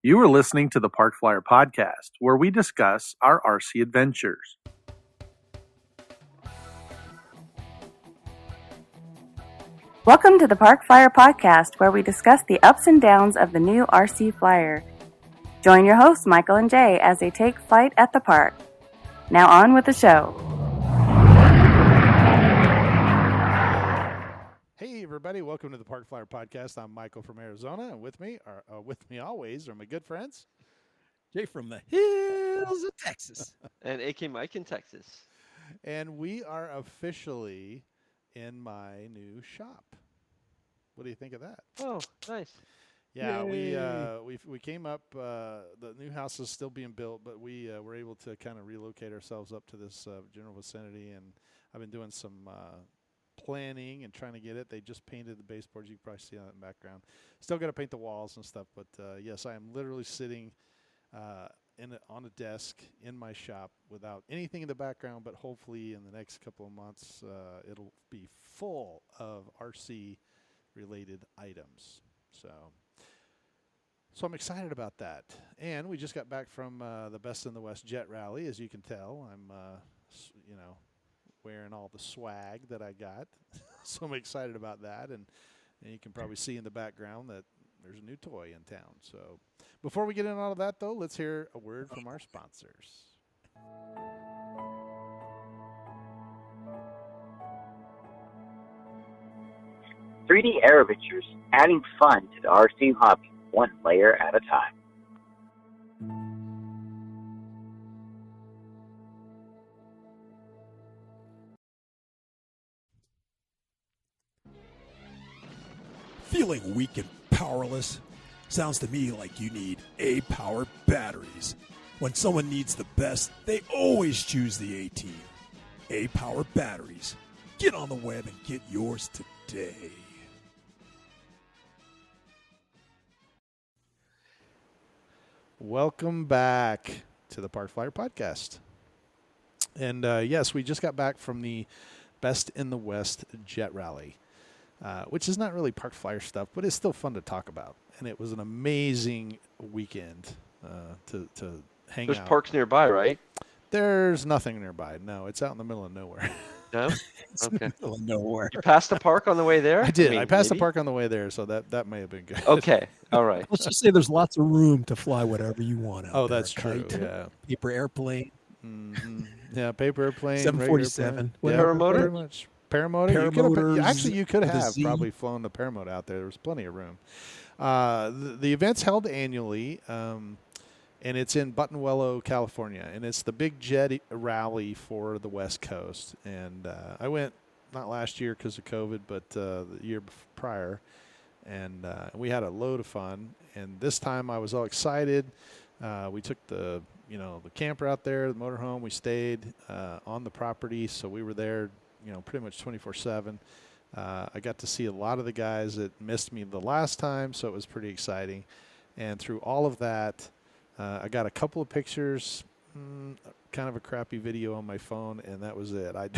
You are listening to the Park Flyer Podcast, where we discuss our RC adventures. Welcome to the Park Flyer Podcast, where we discuss the ups and downs of the new RC Flyer. Join your hosts, Michael and Jay, as they take flight at the park. Now on with the show. Hey everybody, welcome to the Park Flyer Podcast. I'm Michael from Arizona, and with me always are my good friends. Jay from the hills of Texas. And AK Mike in Texas. And we are officially in my new shop. What do you think of that? Oh, nice. Yeah, Yay. we came up. The new house is still being built, but we were able to kind of relocate ourselves up to this general vicinity, and I've been doing some planning and trying to get it. They just painted the baseboards. You can probably see that in the background. Still got to paint the walls and stuff, but yes, I am literally sitting on a desk in my shop without anything in the background, but hopefully in the next couple of months it'll be full of RC related items. So I'm excited about that. And we just got back from the Best in the West JetRally. As you can tell, I'm wearing all the swag that I got. So I'm excited about that. And you can probably see in the background that there's a new toy in town. So before we get into all of that, though, let's hear a word from our sponsors. "3D Aeroventures, adding fun to the RC hobby, one layer at a time." Feeling weak and powerless? Sounds to me like you need A-Power batteries. When someone needs the best, they always choose the A-Team. A-Power batteries. Get on the web and get yours today. Welcome back to the Park Flyer Podcast. And yes, we just got back from the Best in the West JetRally, which is not really Park Flyer stuff, but it's still fun to talk about. And it was an amazing weekend to hang out. There's parks nearby, right? There's nothing nearby. No, it's out in the middle of nowhere. No? It's Okay. in the middle of nowhere. You passed the park on the way there? I did. mean, I passed the maybe? park on the way there, so that may have been good. Okay. All right. Let's just say there's lots of room to fly whatever you want out Oh, there. that's true. Kite, Yeah. paper airplane, Yeah, paper airplane, 747, regular plane. whatever. Pretty much. Paramotors. Paramotors You could with a have Z. probably flown the paramotor out there. There was plenty of room. The event's held annually, and it's in Buttonwillow, California, and it's the big jet rally for the West Coast. And I went not last year because of COVID, but the year prior, and we had a load of fun. And this time I was all excited. We took the camper out there, the motorhome. We stayed on the property, so we were there, pretty much 24/7. I got to see a lot of the guys that missed me the last time, so it was pretty exciting. And through all of that, I got a couple of pictures, kind of a crappy video on my phone, and that was it. I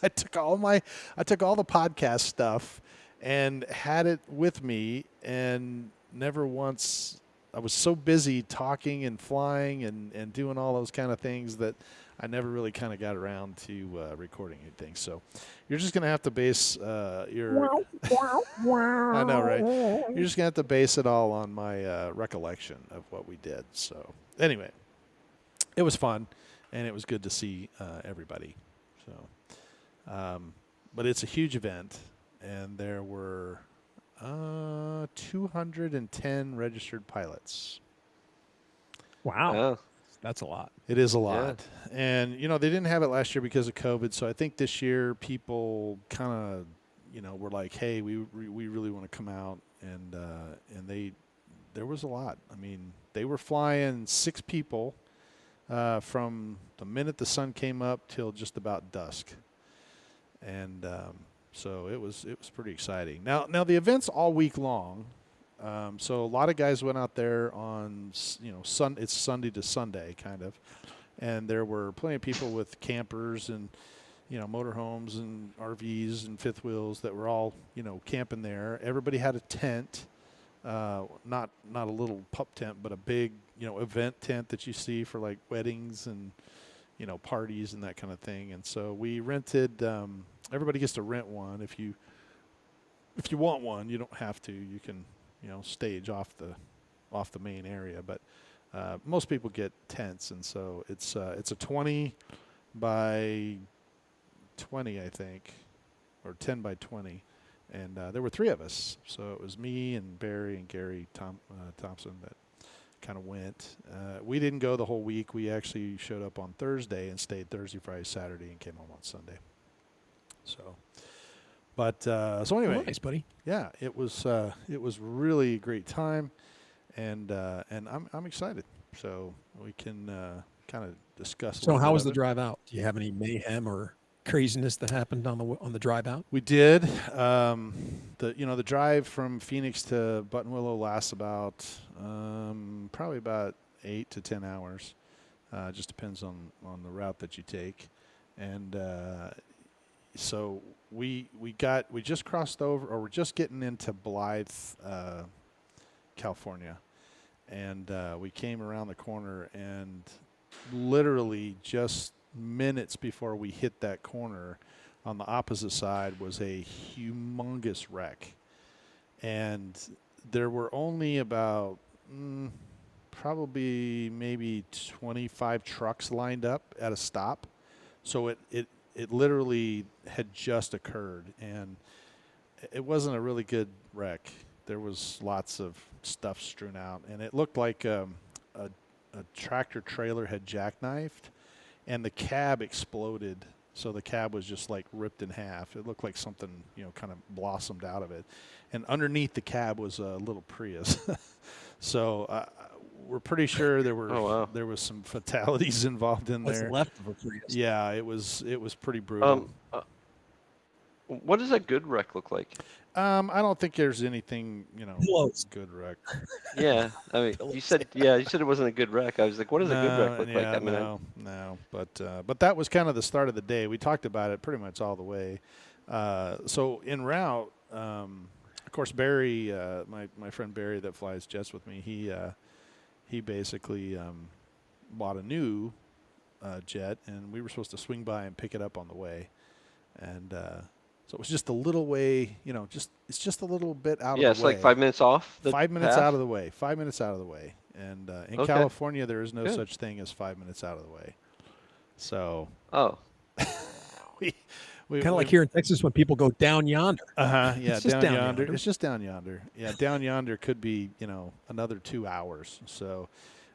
took all the podcast stuff and had it with me, and never once. I was so busy talking and flying and doing all those kind of things that I never really kind of got around to recording anything. So you're just going to have to base your I know, right? You're just going to have to base it all on my recollection of what we did. So anyway, it was fun, and it was good to see everybody. So, but it's a huge event, and there were 210 registered pilots. Wow. Oh, That's a lot. It is a lot. And, they didn't have it last year because of COVID. So I think this year people kind of, were like, hey, we really want to come out. And there was a lot. I mean, they were flying 6 people from the minute the sun came up till just about dusk. And so it was pretty exciting. Now the event's all week long. So a lot of guys went out there on, it's Sunday to Sunday kind of. And there were plenty of people with campers and, motorhomes and RVs and fifth wheels that were all, camping there. Everybody had a tent. not a little pup tent, but a big, event tent that you see for like weddings and, parties and that kind of thing. And so we rented, everybody gets to rent one. If you want one, you don't have to. You can, stage off the main area, but most people get tents, and so it's a 20 by 20, I think, or 10 by 20, and there were 3 of us. So it was me and Barry and Gary Thompson that kind of went. We didn't go the whole week. We actually showed up on Thursday and stayed Thursday, Friday, Saturday, and came home on Sunday. So, but so anyway, Nice, buddy. yeah, it was really a great time, and I'm excited. So we can kind of discuss. So how was the drive? drive out? Do you have any mayhem or craziness that happened on the drive out? We did. The drive from Phoenix to Buttonwillow lasts about probably about 8 to 10 hours. Just depends on the route that you take, and so we just crossed over, or we're just getting into Blythe, California, and we came around the corner, and literally just minutes before we hit that corner, on the opposite side was a humongous wreck, and there were only about probably maybe 25 trucks lined up at a stop. So it literally had just occurred, and it wasn't a really good wreck. There was lots of stuff strewn out, and it looked like a tractor trailer had jackknifed, and the cab exploded. So the cab was just like ripped in half. It looked like something, kind of blossomed out of it. And underneath the cab was a little Prius. So we're pretty sure there was some fatalities involved in What's there. left of a Prius? Yeah, it was pretty brutal. What does a good wreck look like? I don't think there's anything, Close. good wreck. Yeah, I mean, you said it wasn't a good wreck. I was like, what does a good wreck look like? Yeah, I mean, no. But that was kind of the start of the day. We talked about it pretty much all the way. So en route, of course, Barry, my friend Barry that flies jets with me, he basically bought a new jet, and we were supposed to swing by and pick it up on the way, and so it was just a little way, it's just a little bit out of the way. Yeah, it's like 5 minutes off. 5 minutes path? out of the way. 5 minutes out of the way. And in Okay. California, there is no Good. such thing as 5 minutes out of the way. So Oh, we Kind of like here in Texas when people go down yonder. Yeah, It's just down down yonder. yonder. It's just down yonder. Yeah, down yonder could be, another 2 hours. So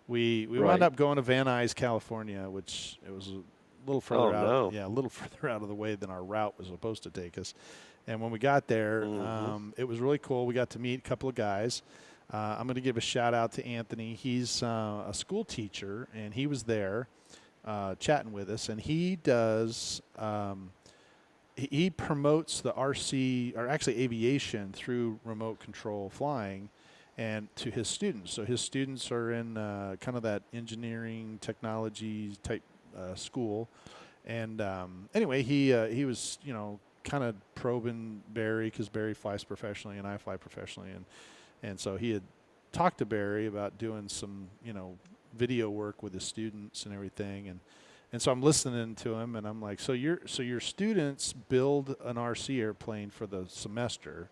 we wound Right. up going to Van Nuys, California, which it was a little further out. no. Yeah, a little further out of the way than our route was supposed to take us. And when we got there, it was really cool. We got to meet a couple of guys. I'm going to give a shout out to Anthony. He's a school teacher, and he was there chatting with us. And he does he promotes the RC, or actually aviation, through remote control flying, and to his students. So his students are in kind of that engineering technology type school. And anyway, he was kind of probing Barry, because Barry flies professionally and I fly professionally, and so he had talked to Barry about doing some video work with his students and everything, and so I'm listening to him, and I'm like, so your students build an RC airplane for the semester,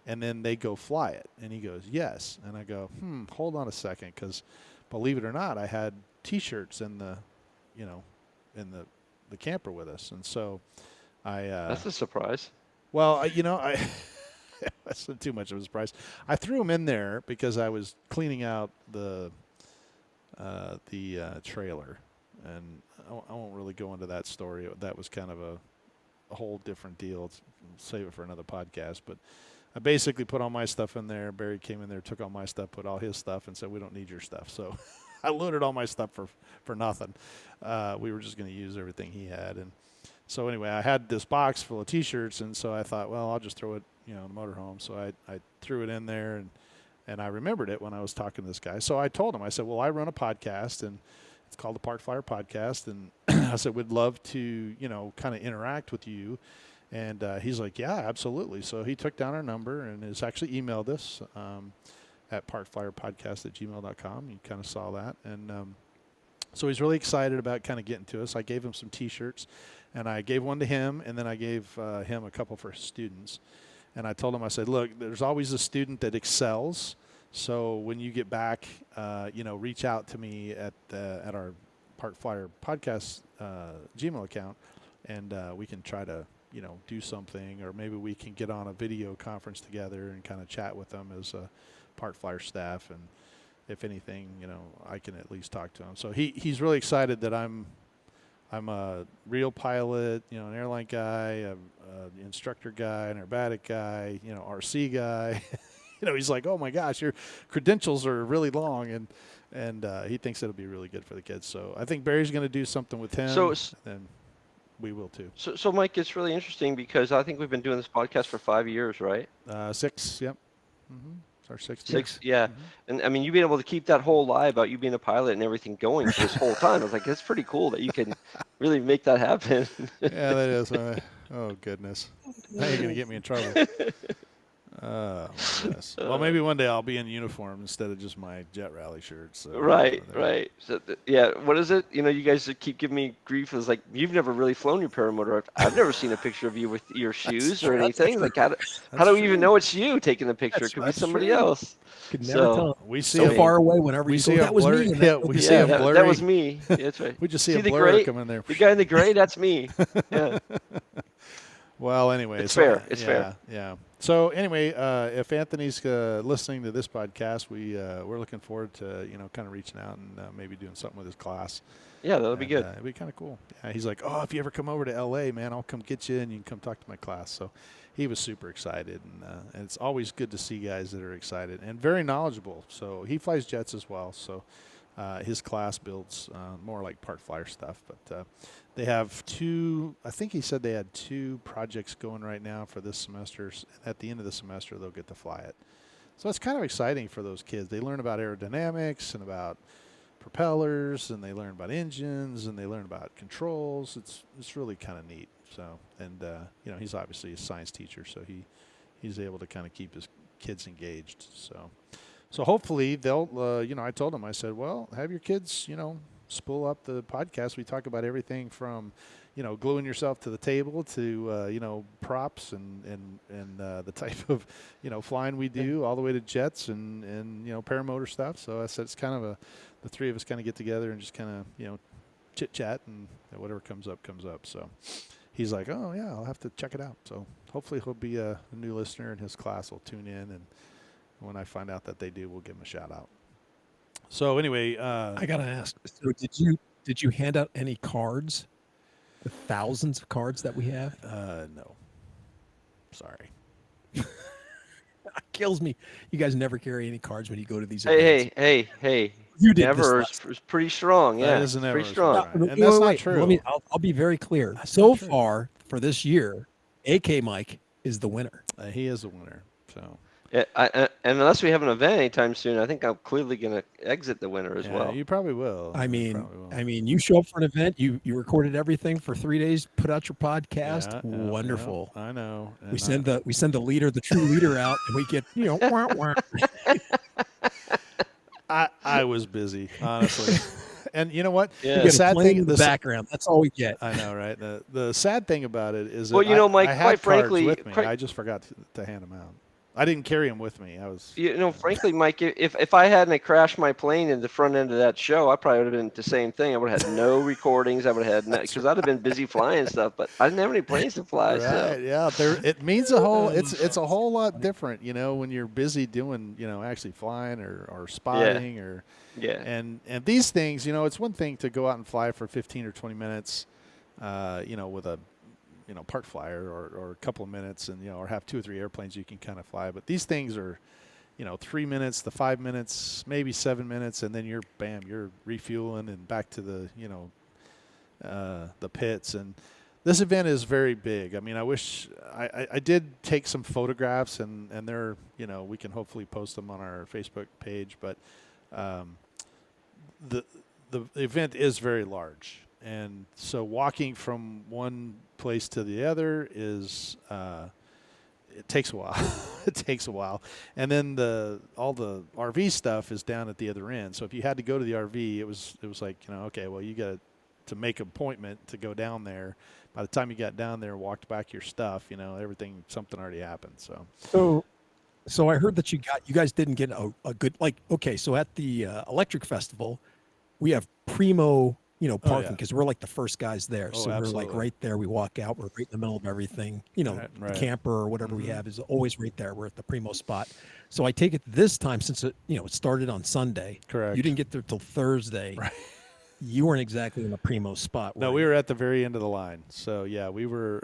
and then they go fly it? And he goes, yes. And I go, hold on a second, because believe it or not, I had T-shirts in the camper with us, and so that's a surprise. well, I that's not too much of a surprise. I threw them in there because I was cleaning out the trailer, and I won't really go into that story. That was kind of a whole different deal. Save it for another podcast. But I basically put all my stuff in there. Barry came in there, took all my stuff, put all his stuff, and said, we don't need your stuff. So I loaded all my stuff for nothing. We were just going to use everything he had. And so anyway, I had this box full of T-shirts, and so I thought, well, I'll just throw it, in the motorhome. So I threw it in there, and I remembered it when I was talking to this guy. So I told him, I said, well, I run a podcast, and it's called the Park Flyer Podcast, and I said, we'd love to, kind of interact with you. And he's like, yeah, absolutely. So he took down our number and has actually emailed us. at parkflyerpodcast@gmail.com. You kind of saw that. And so he's really excited about kind of getting to us. I gave him some T-shirts, and I gave one to him, and then I gave him a couple for his students. And I told him, I said, look, there's always a student that excels. So when you get back, reach out to me at our Park Flyer Podcast Gmail account, and we can try to, do something, or maybe we can get on a video conference together and kind of chat with them as Park Flyer staff. And if anything, I can at least talk to him. So he's really excited that I'm a real pilot, an airline guy, an instructor guy, an aerobatic guy, RC guy. He's like, oh my gosh, your credentials are really long, and he thinks it'll be really good for the kids. So I think Barry's going to do something with him, and we will too. So Mike, it's really interesting because I think we've been doing this podcast for 5 years, right? 6, yep. Mm-hmm. It's our 6th 6, year. yeah. Mm-hmm. And I mean, you've been able to keep that whole lie about you being a pilot and everything going for this whole time. I was like, that's pretty cool that you can really make that happen. Yeah, that is. Oh goodness, now you're going to get me in trouble. Yes. Well, maybe one day I'll be in uniform instead of just my JetRally shirt. So, right. So, what is it? You guys keep giving me grief. It's like, you've never really flown your paramotor. I've never seen a picture of you with your shoes or anything. Like, how do we even know it's you taking the picture? It could be somebody else. Could never tell. We see so far away whenever you see go, that was blurry, me. Yeah, we see a blurry. That was me. Yeah, that's right. We just see a the blur gray, coming there. The guy in the gray, that's me. Yeah. Well, anyway. It's fair. It's fair. Yeah. So anyway, if Anthony's listening to this podcast, we're looking forward to kind of reaching out and maybe doing something with his class. Yeah, that'll be good. It'd be kind of cool. Yeah, he's like, oh, if you ever come over to L.A., man, I'll come get you and you can come talk to my class. So he was super excited, and it's always good to see guys that are excited and very knowledgeable. So he flies jets as well. So his class builds more like Park Flyer stuff, but they have 2, I think he said they had 2 projects going right now for this semester. At the end of the semester, they'll get to fly it. So it's kind of exciting for those kids. They learn about aerodynamics and about propellers, and they learn about engines, and they learn about controls. It's really kind of neat. So, and he's obviously a science teacher, so he's able to kind of keep his kids engaged. So hopefully they'll, I told him, I said, well, have your kids, spool up the podcast. We talk about everything from, gluing yourself to the table to, props and the type of, flying we do, all the way to jets and paramotor stuff. So I said it's kind of the 3 of us kind of get together and just kind of, chit chat, and whatever comes up. So he's like, oh yeah, I'll have to check it out. So hopefully he'll be a new listener, and his class will tune in, and when I find out that they do, we'll give him a shout out. So anyway, I gotta ask. So did you hand out any cards? The thousands of cards that we have? No. Sorry. That kills me. You guys never carry any cards when you go to these events. Hey. You did never this is pretty strong. Yeah, that isn't ever pretty strong. Right. And that's not true. I'll be very clear. That's so not true. far for this year, AK Mike is the winner. He is the winner. So. Yeah, and unless we have an event anytime soon, I think I'm clearly going to exit the winner as well. You probably will. I mean, you show up for an event, you recorded everything for 3 days, put out your podcast. Yeah, wonderful. I know. We send the leader, the true leader out, and we get wah, wah. I was busy, honestly. And you know what? Yeah. The sad thing in the background. That's all we get. I know, right? The sad thing about it is well, that Mike, I had quite frankly, cards with me. I just forgot to hand them out. I didn't carry them with me. Frankly, Mike, if I hadn't crashed my plane in the front end of that show, I probably would have been the same thing. I would have had no recordings. I would have had because I'd have been busy flying stuff, but I didn't have any planes to fly. Right? So. Yeah. It means a whole. It's a whole lot different, when you're busy doing, actually flying or spotting or. Yeah. And these things, it's one thing to go out and fly for 15 or 20 minutes, with a. Park Flyer or a couple of minutes and, or have 2 or 3 airplanes you can kind of fly. But these things are, 3 minutes to 5 minutes, maybe 7 minutes, and then you're refueling and back to the, the pits. And this event is very big. I mean, I wish I did take some photographs and they're, we can hopefully post them on our Facebook page, but the event is very large. And so walking from one place to the other is it takes a while. It takes a while. And then all the RV stuff is down at the other end. So if you had to go to the RV, it was like, okay, well, you got to make an appointment to go down there. By the time you got down there and walked back your stuff, everything, something already happened. So I heard that you guys didn't get a good, like, okay, so at the electric festival, we have primo, parking, because we're like the first guys there. So we're like right there. We walk out, we're right in the middle of everything. Right. The camper or whatever we have is always right there. We're at the primo spot. So I take it this time, since it started on Sunday. Correct. You didn't get there till Thursday. Right. You weren't exactly in the primo spot. No, we were at the very end of the line. So yeah, we were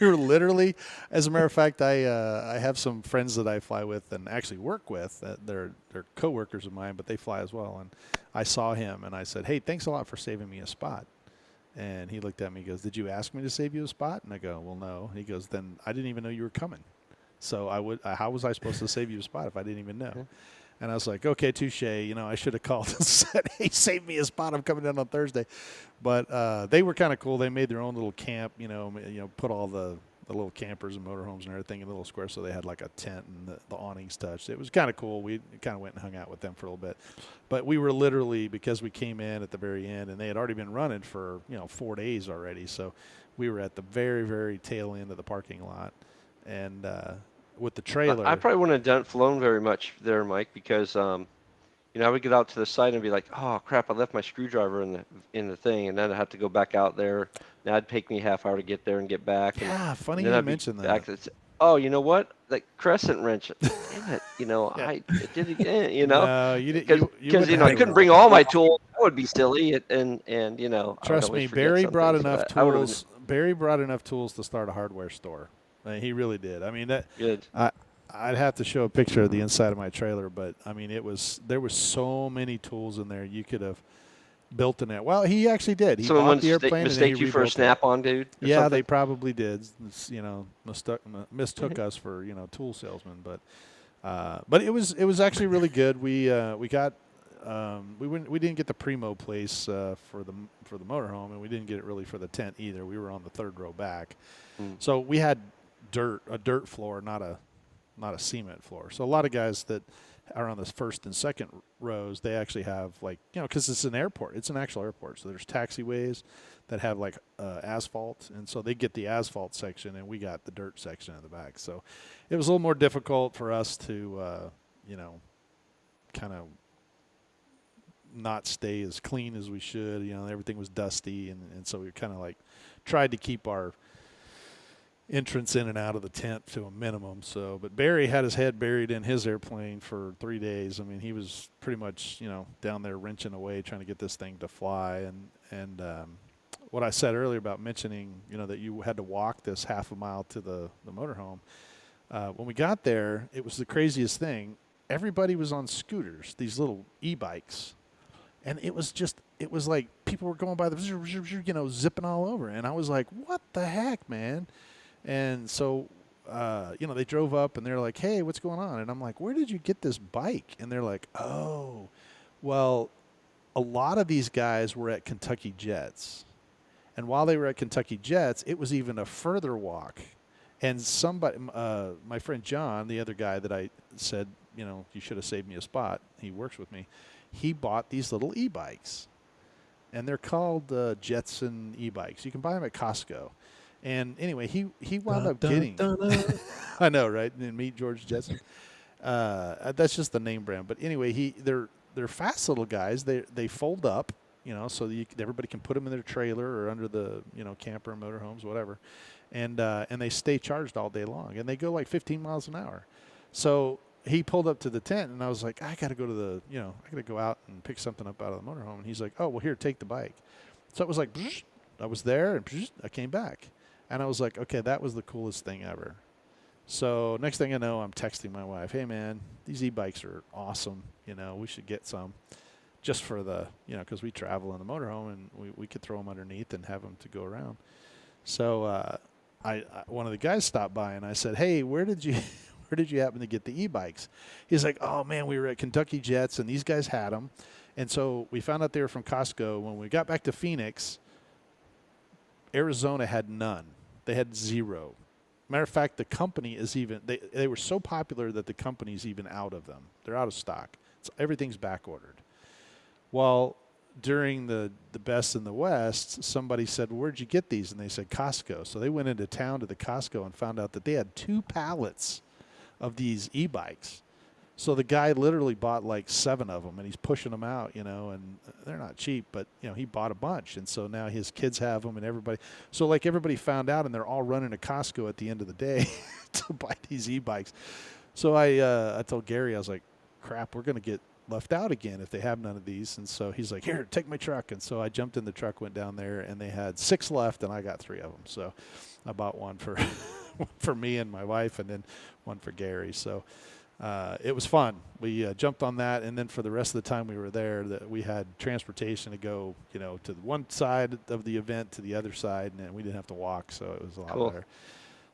we were literally. As a matter of fact, I have some friends that I fly with and actually work with. They're coworkers of mine, but they fly as well. And I saw him and I said, "Hey, thanks a lot for saving me a spot." And he looked at me and goes, "Did you ask me to save you a spot?" And I go, "Well, no." He goes, "Then I didn't even know you were coming. So how was I supposed to save you a spot if I didn't even know?" And I was like, okay, touche. I should have called and said, hey, save me a spot. I'm coming down on Thursday. But they were kind of cool. They made their own little camp, put all the little campers and motorhomes and everything in a little square. So they had like a tent and the awnings touched. It was kind of cool. We kind of went and hung out with them for a little bit. But we were literally, because we came in at the very end and they had already been running for, 4 days already. So we were at the very, very tail end of the parking lot. And with the trailer. I probably wouldn't have flown very much there, Mike, because I would get out to the site and be like, oh crap, I left my screwdriver in the thing, and then I have to go back out there. Now it'd take me a half hour to get there and get back. Yeah, funny you mentioned that. Oh, you know what? Like crescent wrench. Damn it! I did it again. No, you did because I couldn't bring all my tools. That would be silly. And trust me, Barry brought enough tools. Barry brought enough tools to start a hardware store. He really did. I mean, that. Good. I'd have to show a picture of the inside of my trailer, but I mean, there was so many tools in there. You could have built an air. Well, he actually did. He Someone bought the airplane mistake you for a Snap-on dude. Yeah, something? they probably did. Mistook us for tool salesmen, but it was actually really good. We got. We didn't get the primo place for the motorhome, and we didn't get it really for the tent either. We were on the third row back, so we had a dirt floor, not a cement floor. So a lot of guys that are on the first and second rows, they actually have because it's an airport. It's an actual airport. So there's taxiways that have asphalt, and so they get the asphalt section, and we got the dirt section in the back. So it was a little more difficult for us to kind of not stay as clean as we should. Everything was dusty, and so we kind of tried to keep our entrance in and out of the tent to a minimum. So, but Barry had his head buried in his airplane for 3 days. I mean, he was pretty much, down there wrenching away, trying to get this thing to fly. And what I said earlier about mentioning, that you had to walk this half a mile to the motorhome. When we got there, it was the craziest thing. Everybody was on scooters, these little e-bikes. And it was like people were going by zipping all over. And I was like, what the heck, man? And so, they drove up and they're like, hey, what's going on? And I'm like, where did you get this bike? And they're like, oh, well, a lot of these guys were at Kentucky Jets. And while they were at Kentucky Jets, it was even a further walk. And somebody, my friend John, the other guy that I said, you should have saved me a spot. He works with me. He bought these little e-bikes. And they're called Jetson e-bikes. You can buy them at Costco. And anyway, he wound up getting. I know, right? And meet George Jetson. That's just the name brand. But anyway, they're fast little guys. They fold up, so everybody can put them in their trailer or under the camper, motorhomes, whatever, and they stay charged all day long, and they go like 15 miles an hour. So he pulled up to the tent, and I was like, I got to go to I got to go out and pick something up out of the motorhome. And he's like, oh, well, here, take the bike. So it was like, I was there, and I came back. And I was like, okay, that was the coolest thing ever. So next thing I know, I'm texting my wife, hey, man, these e-bikes are awesome. We should get some just for the, because we travel in the motorhome, and we could throw them underneath and have them to go around. So one of the guys stopped by, and I said, hey, where did you happen to get the e-bikes? He's like, oh, man, we were at Kentucky Jets, and these guys had them. And so we found out they were from Costco. When we got back to Phoenix, Arizona had none. They had zero. Matter of fact, the company is even, they were so popular that the company's even out of them. They're out of stock. Everything's back ordered. Well, during the Best in the West, somebody said, well, where'd you get these? And they said, Costco. So they went into town to the Costco and found out that they had 2 pallets of these e-bikes. So the guy literally bought like 7 of them, and he's pushing them out, and they're not cheap, but, he bought a bunch. And so now his kids have them and everybody. So like everybody found out, and they're all running to Costco at the end of the day to buy these e-bikes. So I told Gary, I was like, crap, we're going to get left out again if they have none of these. And so he's like, here, take my truck. And so I jumped in the truck, went down there, and they had 6 left, and I got 3 of them. So I bought one for me and my wife, and then one for Gary. So it was fun. We jumped on that, and then for the rest of the time we were there, we had transportation to go, to the one side of the event to the other side, and we didn't have to walk, so it was a lot better.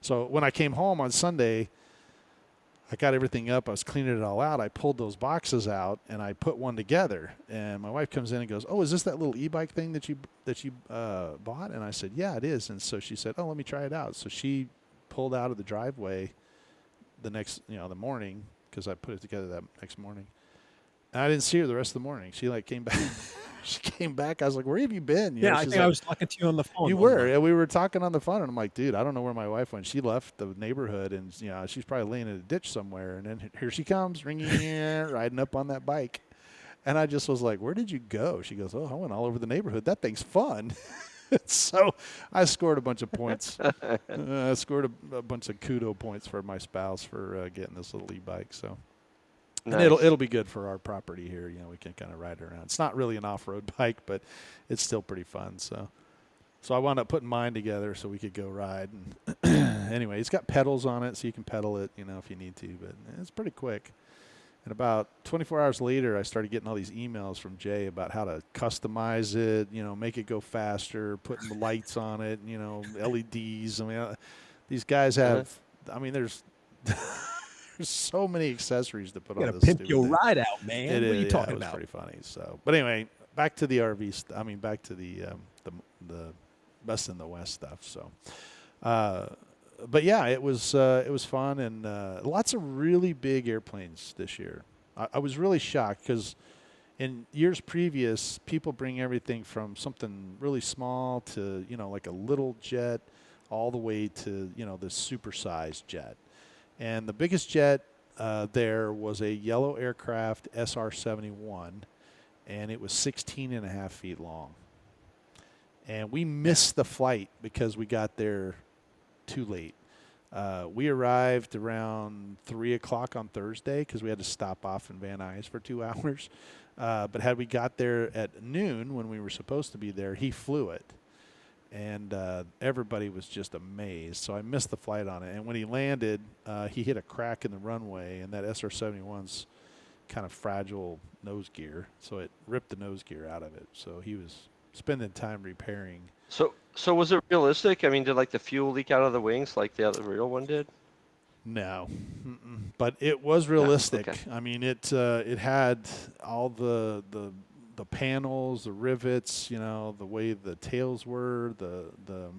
So when I came home on Sunday, I got everything up. I was cleaning it all out. I pulled those boxes out, and I put one together. And my wife comes in and goes, "Oh, is this that little e-bike thing that you bought?" And I said, "Yeah, it is." And so she said, "Oh, let me try it out." So she pulled out of the driveway the next, the morning, because I put it together that next morning. And I didn't see her the rest of the morning. She came back. She came back. I was like, "Where have you been?" I think I was talking to you on the phone. You were. And we were talking on the phone, and I'm like, "Dude, I don't know where my wife went. She left the neighborhood, and she's probably laying in a ditch somewhere." And then here she comes, ringing, riding up on that bike. And I just was like, "Where did you go?" She goes, "Oh, I went all over the neighborhood. That thing's fun." So I scored a bunch of points. I scored a bunch of kudo points for my spouse for getting this little e-bike. So. Nice. And it'll be good for our property here. We can kind of ride around. It's not really an off-road bike, but it's still pretty fun. So I wound up putting mine together so we could go ride. And anyway, it's got pedals on it, so you can pedal it, if you need to. But it's pretty quick. And about 24 hours later, I started getting all these emails from Jay about how to customize it, make it go faster, putting the lights on it, LEDs. I mean, these guys have. I mean, there's so many accessories to put on this. Pimp your ride out, man. What are you talking about? It was pretty funny. So, but anyway, back to the RV. Back to the Best in the West stuff. So, but yeah, it was fun, and lots of really big airplanes this year. I was really shocked because in years previous, people bring everything from something really small to like a little jet, all the way to this supersized jet. And the biggest jet there was a yellow aircraft SR-71, and it was 16 and a half feet long. And we missed the flight because we got there too late. We arrived around 3 o'clock on Thursday because we had to stop off in Van Nuys for 2 hours. But had we got there at noon when we were supposed to be there, he flew it. And everybody was just amazed. So I missed the flight on it. And when he landed, he hit a crack in the runway, and that SR-71's kind of fragile nose gear, so it ripped the nose gear out of it. So he was spending time repairing. So was it realistic? I mean, did like the fuel leak out of the wings like the other real one did? No, but it was realistic. Okay. I mean, it had all the panels, the rivets, the way the tails were, the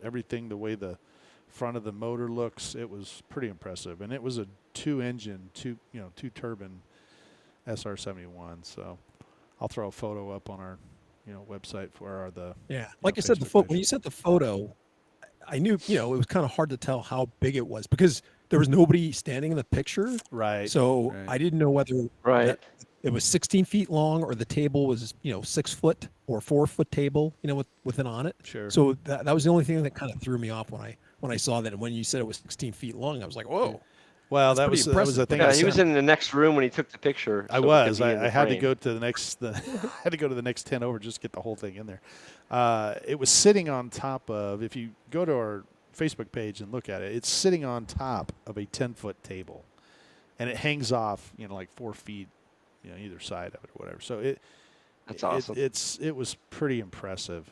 everything, the way the front of the motor looks. It was pretty impressive, and it was a two turbine SR-71. So I'll throw a photo up on our website for like I said, when you sent the photo, I knew it was kind of hard to tell how big it was because there was nobody standing in the picture. Right. So I didn't know whether it was 16 feet long or the table was 6 foot or 4 foot table with it on it. Sure. So that was the only thing that kind of threw me off when I saw that. And when you said it was 16 feet long, I was like, whoa. Well, that was the thing. Yeah, he was in the next room when he took the picture. I was. I had to go to the next. Had to go to the next 10 over just to get the whole thing in there. It was sitting on top of. If you go to our Facebook page and look at it, it's sitting on top of a 10-foot table, and it hangs off, like 4 feet, either side of it or whatever. So that's awesome. It was pretty impressive.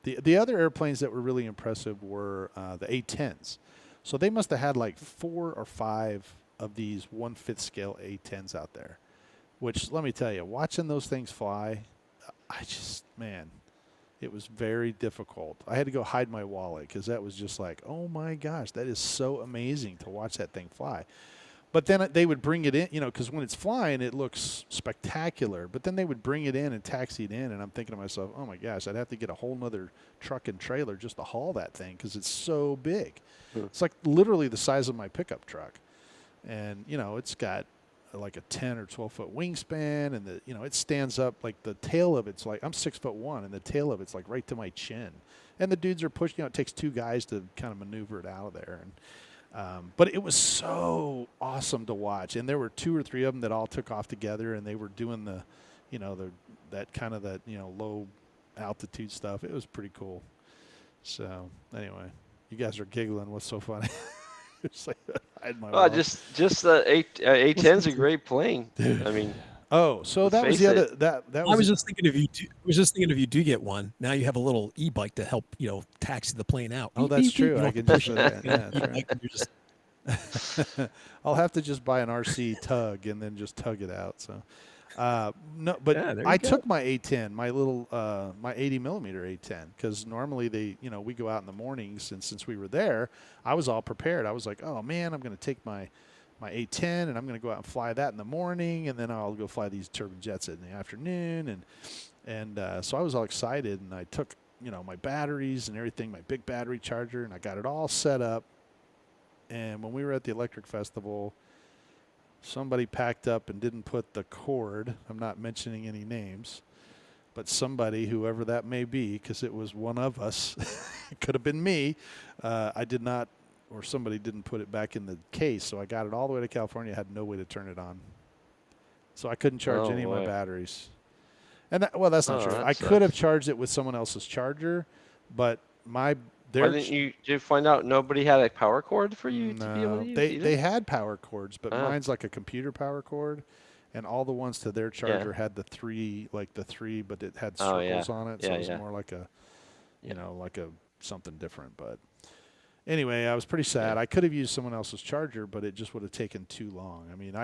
The other airplanes that were really impressive were the A-10s. So they must have had like 4 or 5 of these 1/5 scale A-10s out there, which let me tell you, watching those things fly, It was very difficult. I had to go hide my wallet because that was just like, oh my gosh, that is so amazing to watch that thing fly. But then they would bring it in, because when it's flying, it looks spectacular. But then they would bring it in and taxi it in, and I'm thinking to myself, oh my gosh, I'd have to get a whole nother truck and trailer just to haul that thing because it's so big. It's like literally the size of my pickup truck. And, it's got like a 10 or 12 foot wingspan, and it stands up like the tail of it's like, I'm 6'1", and the tail of it's like right to my chin. And the dudes are pushing, it takes two guys to kind of maneuver it out of there. And but it was so awesome to watch. And there were 2 or 3 of them that all took off together, and they were doing that kind of low altitude stuff. It was pretty cool. So anyway, you guys are giggling. What's so funny? It's like I had my just the A10's a great plane. I mean, so that was the other that was. I was just thinking if you do get one, now you have a little e-bike to help taxi the plane out. Oh, that's true. I can just I'll have to just buy an RC tug and then just tug it out. So. No, but I took my A10, my little, my 80 millimeter A10, because normally we go out in the mornings, and since we were there, I was all prepared. I was like, oh man, I'm going to take my A10 and I'm going to go out and fly that in the morning, and then I'll go fly these turbine jets in the afternoon, and so I was all excited, and I took my batteries and everything, my big battery charger, and I got it all set up. And when we were at the electric festival, somebody packed up and didn't put the cord. I'm not mentioning any names, but somebody, whoever that may be, because it was one of us, it could have been me. I did not, or somebody didn't put it back in the case. So I got it all the way to California, had no way to turn it on. So I couldn't charge any of my batteries. And that's not true. I could have charged it with someone else's charger, but why didn't you find out nobody had a power cord for you to be able to use? They had power cords, but mine's like a computer power cord, and all the ones to their charger had the three, but it had circles on it, so it was more like a, like a something different. But anyway, I was pretty sad. I could have used someone else's charger, but it just would have taken too long. I mean,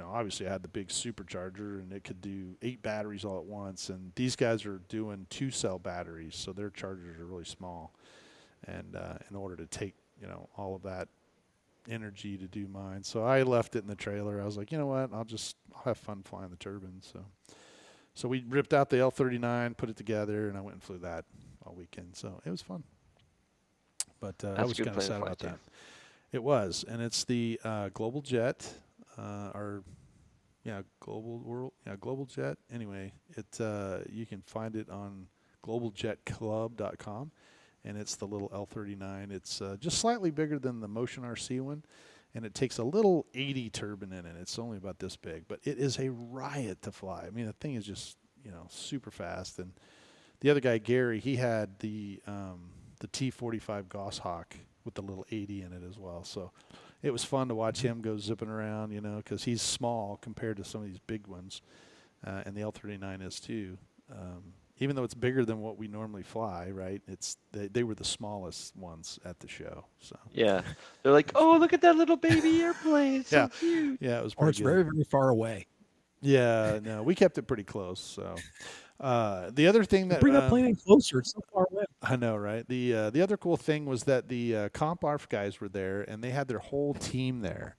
obviously I had the big supercharger, and it could do 8 batteries all at once, and these guys are doing 2-cell batteries, so their chargers are really small. And in order to take, all of that energy to do mine. So I left it in the trailer. I was like, you know what, I'll have fun flying the turbine. So we ripped out the L39, put it together, and I went and flew that all weekend. So it was fun. But I was kind of sad about that. It was. And it's the Global Jet, Global Jet. Anyway, you can find it on globaljetclub.com. And it's the little L39. It's just slightly bigger than the Motion RC one, and it takes a little 80 turbine in it. It's only about this big, but it is a riot to fly. I mean, the thing is just super fast. And the other guy, Gary, he had the T45 Goshawk with the little 80 in it as well. So it was fun to watch him go zipping around, because he's small compared to some of these big ones, and the L39 is too. Even though it's bigger than what we normally fly, right? They were the smallest ones at the show. So yeah, they're like, oh, look at that little baby airplane. It's so cute. Yeah, it was. Or it's very, very far away. Yeah, no, we kept it pretty close. So the other thing that bring that plane in closer, it's so far away. I know, right? The other cool thing was that the Comp ARF guys were there, and they had their whole team there.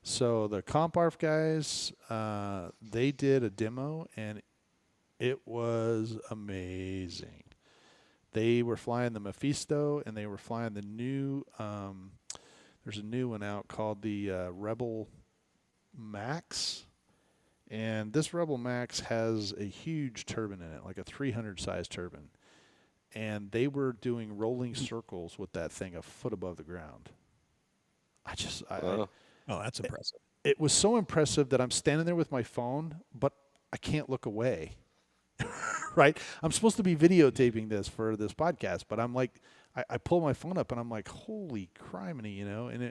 So the Comp ARF guys, they did a demo, and it was amazing. They were flying the Mephisto, and they were flying the new, there's a new one out called the Rebel Max. And this Rebel Max has a huge turbine in it, like a 300 size turbine. And they were doing rolling circles with that thing a foot above the ground. Oh, that's impressive. It was so impressive that I'm standing there with my phone, but I can't look away. Right? I'm supposed to be videotaping this for this podcast, but I'm like, I pull my phone up and I'm like, holy criminy,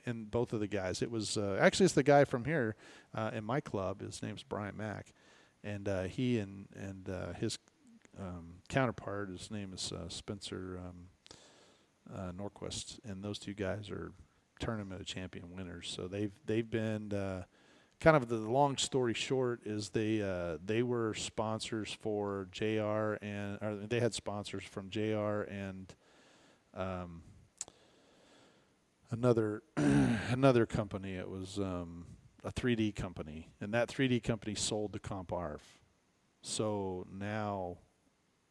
and both of the guys. It was, actually it's the guy from here in my club. His name's Brian Mack. And he and his counterpart, his name is Spencer Norquist. And those two guys are tournament champion winners. So they've been kind of the long story short is they were sponsors for JR or they had sponsors from JR and another another company. It was a 3D company, and that 3D company sold to CompArf. So now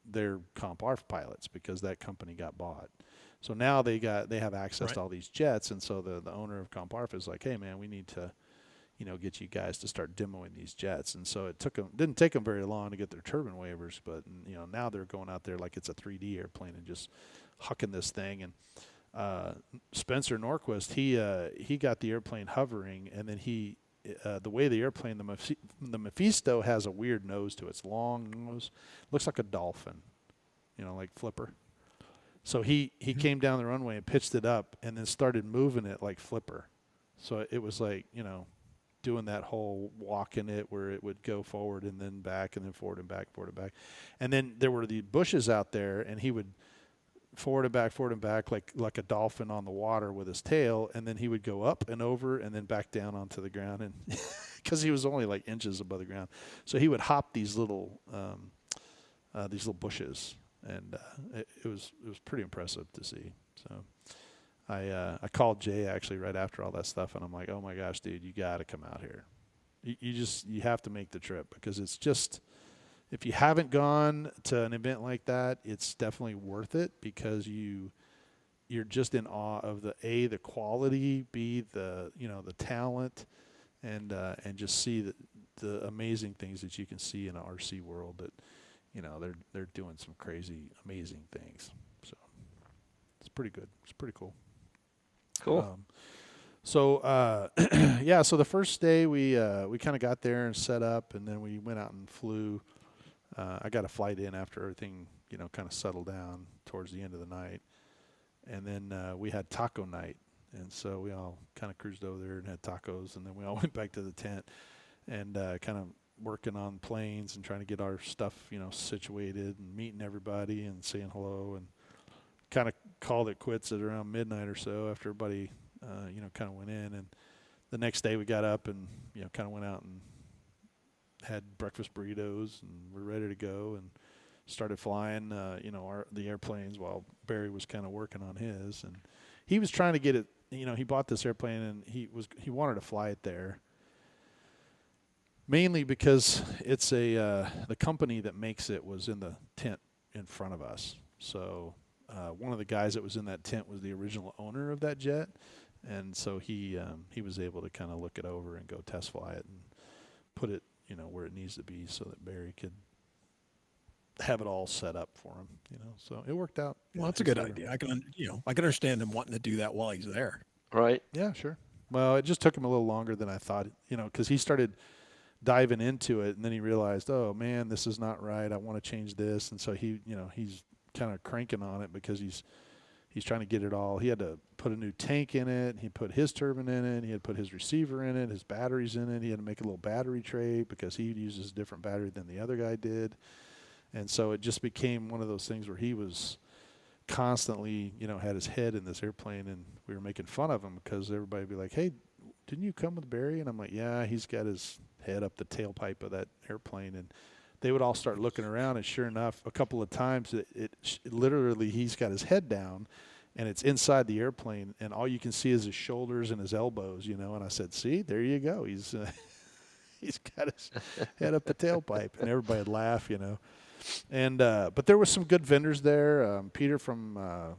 they're CompArf pilots because that company got bought. So now they have access to all these jets, and so the owner of CompArf is like, hey man, we need to get you guys to start demoing these jets. And so didn't take them very long to get their turbine waivers, but now they're going out there like it's a 3D airplane and just hucking this thing. And Spencer Norquist, he got the airplane hovering, and then the way the airplane, the Mephisto has a weird nose to it. It's long nose, looks like a dolphin, like Flipper. So he came down the runway and pitched it up and then started moving it like Flipper. So it was like, doing that whole walk in it where it would go forward and then back and then forward and back, forward and back. And then there were the bushes out there, and he would forward and back like a dolphin on the water with his tail, and then he would go up and over and then back down onto the ground, and because he was only like inches above the ground. So he would hop these little bushes, and it was pretty impressive to see. So I called Jay actually right after all that stuff, and I'm like, oh my gosh, dude, you got to come out here. You have to make the trip, because it's just, if you haven't gone to an event like that, it's definitely worth it, because you're just in awe of the quality, B, the talent, and just see the amazing things that you can see in an RC world that they're doing some crazy amazing things. So it's pretty good. It's pretty cool. Cool. So the first day we kind of got there and set up, and then we went out and flew. I got a flight in after everything kind of settled down towards the end of the night, and then we had taco night, and so we all kind of cruised over there and had tacos, and then we all went back to the tent and kind of working on planes and trying to get our stuff situated and meeting everybody and saying hello, and kind of called it quits at around midnight or so after everybody kind of went in. And the next day we got up and kind of went out and had breakfast burritos, and we're ready to go and started flying the airplanes while Barry was kind of working on his. And he was trying to get it, he bought this airplane and he wanted to fly it there, mainly because it's the company that makes it was in the tent in front of us. So one of the guys that was in that tent was the original owner of that jet, and so he was able to kind of look it over and go test fly it and put it where it needs to be, so that Barry could have it all set up for him. So it worked out. Well, that's a good idea. I can understand him wanting to do that while he's there. Right. Yeah, sure. Well, it just took him a little longer than I thought. Because he started diving into it, and then he realized, oh man, this is not right. I want to change this, and so he's kind of cranking on it because he's trying to get it all. He had to put a new tank in it. He put his turbine in it. He had to put his receiver in it, his batteries in it. He had to make a little battery tray because he uses a different battery than the other guy did. And so it just became one of those things where he was constantly, had his head in this airplane, and we were making fun of him because everybody would be like, hey, didn't you come with Barry? And I'm like, yeah, he's got his head up the tailpipe of that airplane. And they would all start looking around, and sure enough, a couple of times it literally, he's got his head down and it's inside the airplane, and all you can see is his shoulders and his elbows, and I said, see, there you go. He's got his head up the tailpipe, and everybody would laugh, And but there was some good vendors there. Peter from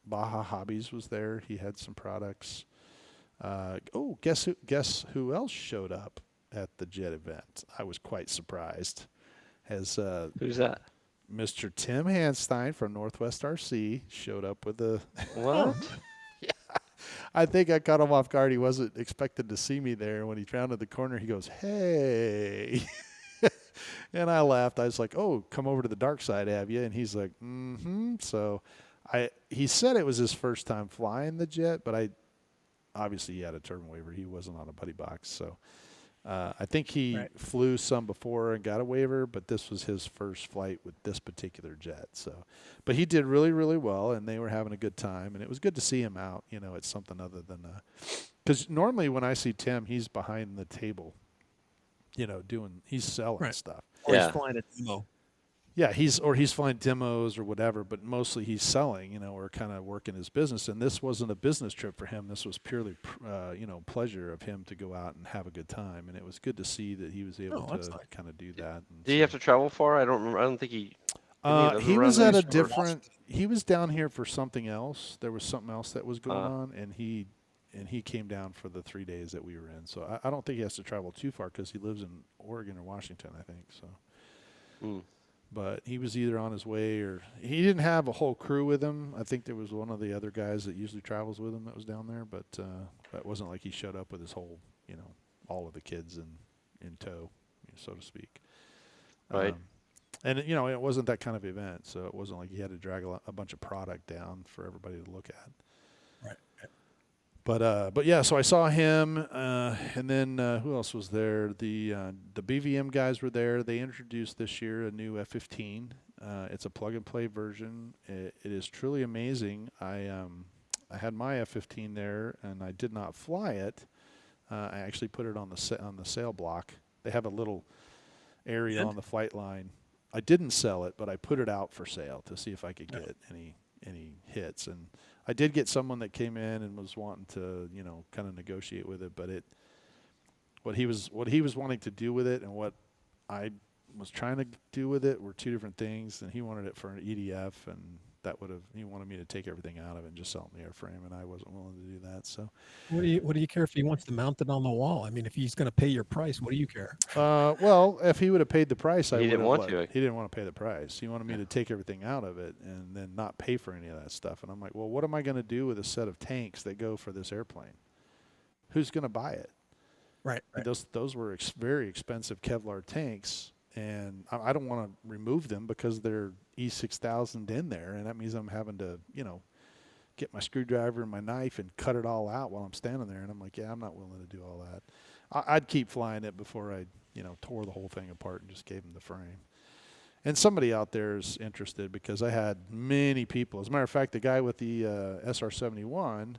Baja Hobbies was there. He had some products. Guess who else showed up at the jet event? I was quite surprised. Who's that? Mr. Tim Hanstein from Northwest RC showed up with a what? Yeah, I think I caught him off guard. He wasn't expected to see me there. When he rounded the corner, he goes, "Hey." And I laughed. I was like, "Oh, come over to the dark side, have you?" And he's like, "Mm-hmm." So he said it was his first time flying the jet, but obviously he had a turbine waiver. He wasn't on a buddy box. So I think he flew some before and got a waiver, but this was his first flight with this particular jet. So, but he did really, really well, and they were having a good time, and it was good to see him out. It's something other than Because normally when I see Tim, he's behind the table, he's selling stuff. Or he's flying a demo. Yeah, he's flying demos or whatever, but mostly he's selling, or kind of working his business. And this wasn't a business trip for him. This was purely, pleasure of him to go out and have a good time. And it was good to see that he was able to kind of do that. And did he have to travel far? I don't remember. I don't think he. He was at a different. He was down here for something else. There was something else that was going on, and he came down for the 3 days that we were in. So I don't think he has to travel too far because he lives in Oregon or Washington, I think. So. But he was either on his way or he didn't have a whole crew with him. I think there was one of the other guys that usually travels with him that was down there, but it wasn't like he showed up with his whole, all of the kids in tow, so to speak. Right. And it wasn't that kind of event, so it wasn't like he had to drag a bunch of product down for everybody to look at. Right. But yeah, so I saw him, and then who else was there? The BVM guys were there. They introduced this year a new F-15. It's a plug-and-play version. It is truly amazing. I had my F-15 there, and I did not fly it. I actually put it on the sale block. They have a little area on the flight line. I didn't sell it, but I put it out for sale to see if I could get any hits. And I did get someone that came in and was wanting to, kind of negotiate with it, but what he was wanting to do with it and what I was trying to do with it were two different things. And he wanted it for an EDF, and he wanted me to take everything out of it and just sell it in the airframe, and I wasn't willing to do that. So, what do you care if he wants to mount it on the wall? I mean, if he's going to pay your price, what do you care? Well, if he would have paid the price, he didn't want to. He didn't want to pay the price. He wanted me to take everything out of it and then not pay for any of that stuff. And I'm like, well, what am I going to do with a set of tanks that go for this airplane? Who's going to buy it? Right. Those were very expensive Kevlar tanks. And I don't want to remove them because they're E6000 in there, and that means I'm having to, get my screwdriver and my knife and cut it all out while I'm standing there. And I'm like, yeah, I'm not willing to do all that. I'd keep flying it before I, tore the whole thing apart and just gave them the frame. And somebody out there is interested because I had many people. As a matter of fact, the guy with the SR-71,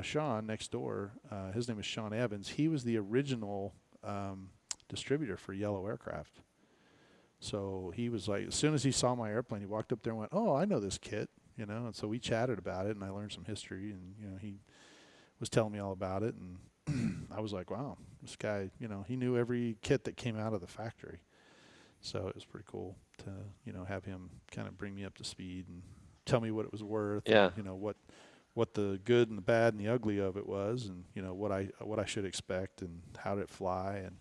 Sean next door, his name is Sean Evans. He was the original distributor for Yellow Aircraft. So he was like, as soon as he saw my airplane, he walked up there and went, oh, I know this kit, and so we chatted about it, and I learned some history, and, he was telling me all about it, and I was like, wow, this guy, he knew every kit that came out of the factory. So it was pretty cool to, have him kind of bring me up to speed and tell me what it was worth, and, what the good and the bad and the ugly of it was, and, what I should expect and how did it fly. And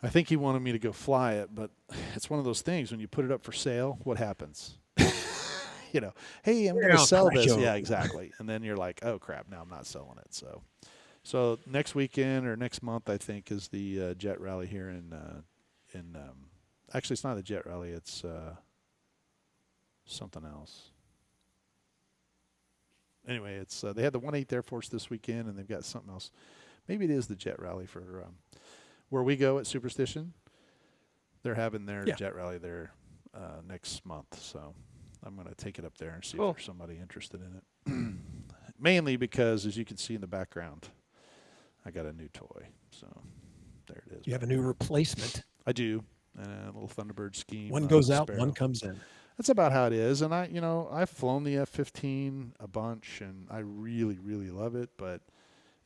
I think he wanted me to go fly it, but it's one of those things when you put it up for sale, what happens? Hey, I'm going to sell this. Yeah, exactly. And then you're like, oh crap, now I'm not selling it. So next weekend or next month, I think, is the JetRally here in actually it's not the JetRally, it's something else. Anyway, it's they had the 1/8 Air Force this weekend, and they've got something else. Maybe it is the JetRally for where we go at Superstition. They're having their JetRally there next month, so I'm going to take it up there and see if there's somebody interested in it. Mainly because, as you can see in the background, I got a new toy. So there it is. You have a new replacement. I do. A little Thunderbird scheme. One goes out, Sparrow. one comes in. That's about how it is. And I've flown the F-15 a bunch, and I really, really love it. But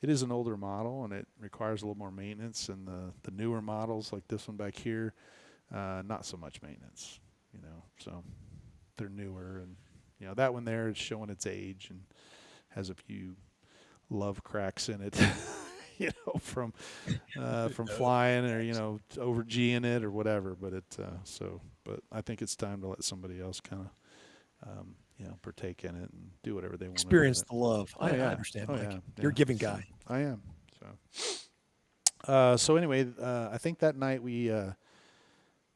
it is an older model, and it requires a little more maintenance. And the newer models, like this one back here, not so much maintenance. So they're newer, and that one there is showing its age and has a few love cracks in it. From flying or over G'ing it or whatever, but but I think it's time to let somebody else kind of partake in it and do whatever they want. Experience the love. I understand, Mike. Yeah. You're a giving guy. I am. So anyway, I think that night we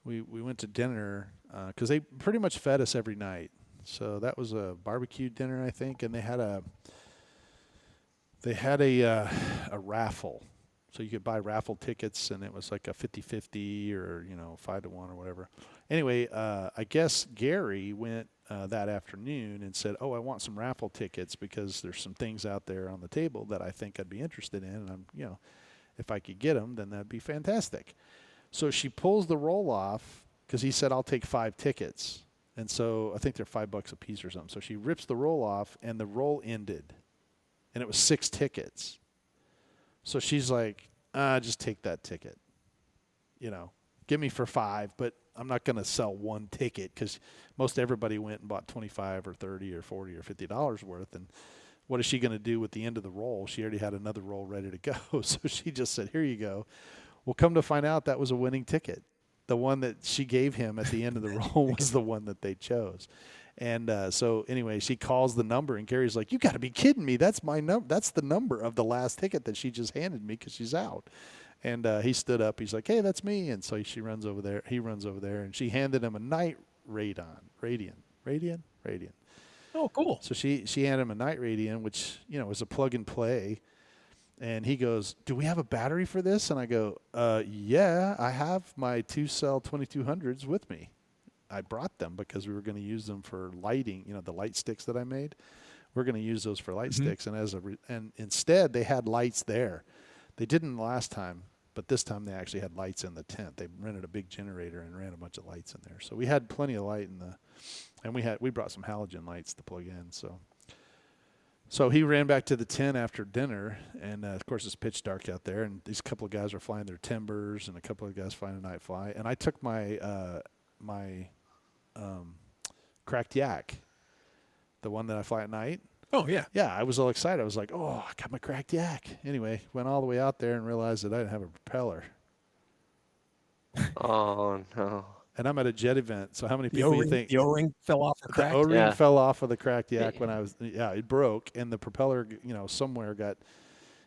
went to dinner because they pretty much fed us every night. So that was a barbecue dinner, I think, and they had a raffle. So you could buy raffle tickets, and it was like a 50-50 or 5-1 or whatever. Anyway, I guess Gary went that afternoon and said, "Oh, I want some raffle tickets because there's some things out there on the table that I think I'd be interested in, and if I could get them, then that'd be fantastic." So she pulls the roll off because he said, "I'll take 5 tickets," and so I think they're $5 a piece or something. So she rips the roll off, and the roll ended, and it was 6 tickets. So she's like, "Just take that ticket, give me for 5, but I'm not going to sell one ticket because most everybody went and bought 25 or 30 or 40 or $50 worth. And what is she going to do with the end of the roll? She already had another roll ready to go. So she just said, "Here you go." Well, come to find out that was a winning ticket. The one that she gave him at the end of the roll was the one that they chose. And so anyway, she calls the number, and Gary's like, "You got to be kidding me. That's my number. That's the number of the last ticket that she just handed me because she's out." And he stood up. He's like, "Hey, that's me." And so she runs over there. He runs over there, and she handed him a night Radian. Oh, cool. So she handed him a night Radian, which was a plug and play. And he goes, "Do we have a battery for this?" And I go, "Yeah, I have my 2-cell 2200s with me. I brought them because we were going to use them for lighting. The light sticks that I made. We're going to use those for light sticks." And and instead they had lights there. They didn't last time, but this time they actually had lights in the tent. They rented a big generator and ran a bunch of lights in there. So we had plenty of light and we brought some halogen lights to plug in. So he ran back to the tent after dinner, and of course it's pitch dark out there, and these couple of guys were flying their timbers, and a couple of guys flying a night fly, and I took my cracked yak, the one that I fly at night. Oh, yeah. Yeah, I was all excited. I was like, "Oh, I got my cracked yak." Anyway, went all the way out there and realized that I didn't have a propeller. Oh, no. And I'm at a jet event, so how many people do you think? The O-ring fell off the crack? The O-ring Yeah. fell off of the cracked yak when it broke, and the propeller, somewhere got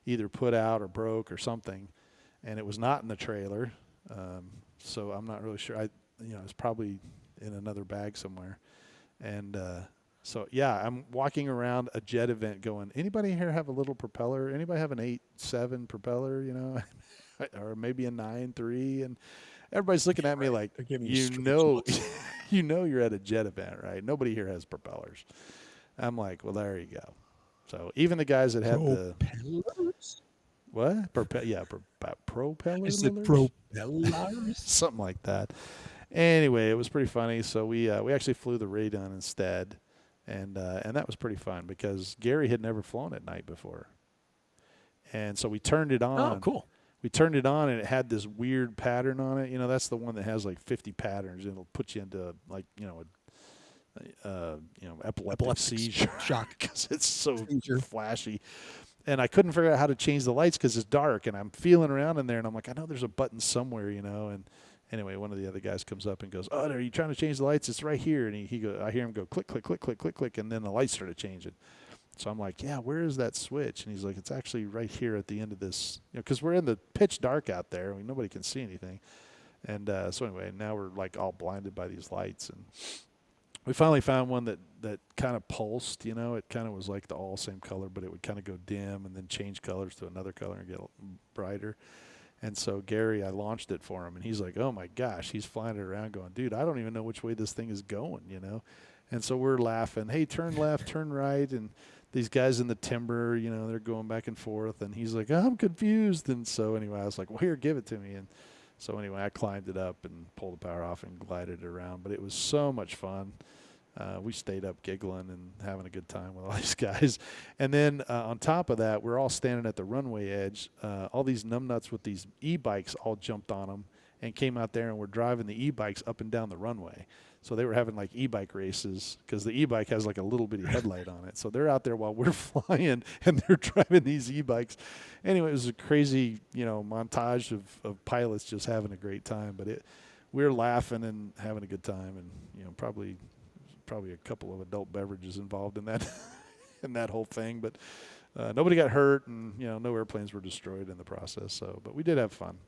either put out or broke or something, and it was not in the trailer. So I'm not really sure. It's probably in another bag somewhere. And so, yeah, I'm walking around a jet event going, "Anybody here have a little propeller? Anybody have an 8.7 propeller, or maybe a 9.3?" And everybody's looking at me like, you're at a jet event, right? Nobody here has propellers. I'm like, well, there you go. So even the guys that had propellers? What? Propellers? Is it propellers? Something like that. Anyway, it was pretty funny. So we actually flew the Radon instead, and that was pretty fun because Gary had never flown at night before, and so we turned it on. Oh, cool. We turned it on, and it had this weird pattern on it. That's the one that has like 50 patterns, and it'll put you into like epileptic seizure shock because it's so flashy. And I couldn't figure out how to change the lights because it's dark, and I'm feeling around in there, and I'm like, I know there's a button somewhere, And anyway, one of the other guys comes up and goes, "Oh, are you trying to change the lights? It's right here." And he goes, I hear him go click, click, click, click, click, click, and then the lights started changing. So I'm like, "Yeah, where is that switch?" And he's like, "It's actually right here at the end of this," because we're in the pitch dark out there. Nobody can see anything. And so anyway, now we're like all blinded by these lights, and we finally found one that kind of pulsed. It kind of was like the all same color, but it would kind of go dim and then change colors to another color and get brighter. And so Gary, I launched it for him, and he's like, "Oh my gosh," he's flying it around going, "Dude, I don't even know which way this thing is going," And so we're laughing, "Hey, turn left, turn right," and these guys in the timber, they're going back and forth, and he's like, "I'm confused." And so anyway, I was like, "Well, here, give it to me." And so anyway, I climbed it up and pulled the power off and glided it around, but it was so much fun. We stayed up giggling and having a good time with all these guys. And then on top of that, we're all standing at the runway edge. All these numbnuts with these e-bikes all jumped on them and came out there and were driving the e-bikes up and down the runway. So they were having like e-bike races because the e-bike has like a little bitty headlight on it. So they're out there while we're flying and they're driving these e-bikes. Anyway, it was a crazy, montage of pilots just having a great time. But we were laughing and having a good time, and probably a couple of adult beverages involved in that in that whole thing. But nobody got hurt, and no airplanes were destroyed in the process. So, but we did have fun,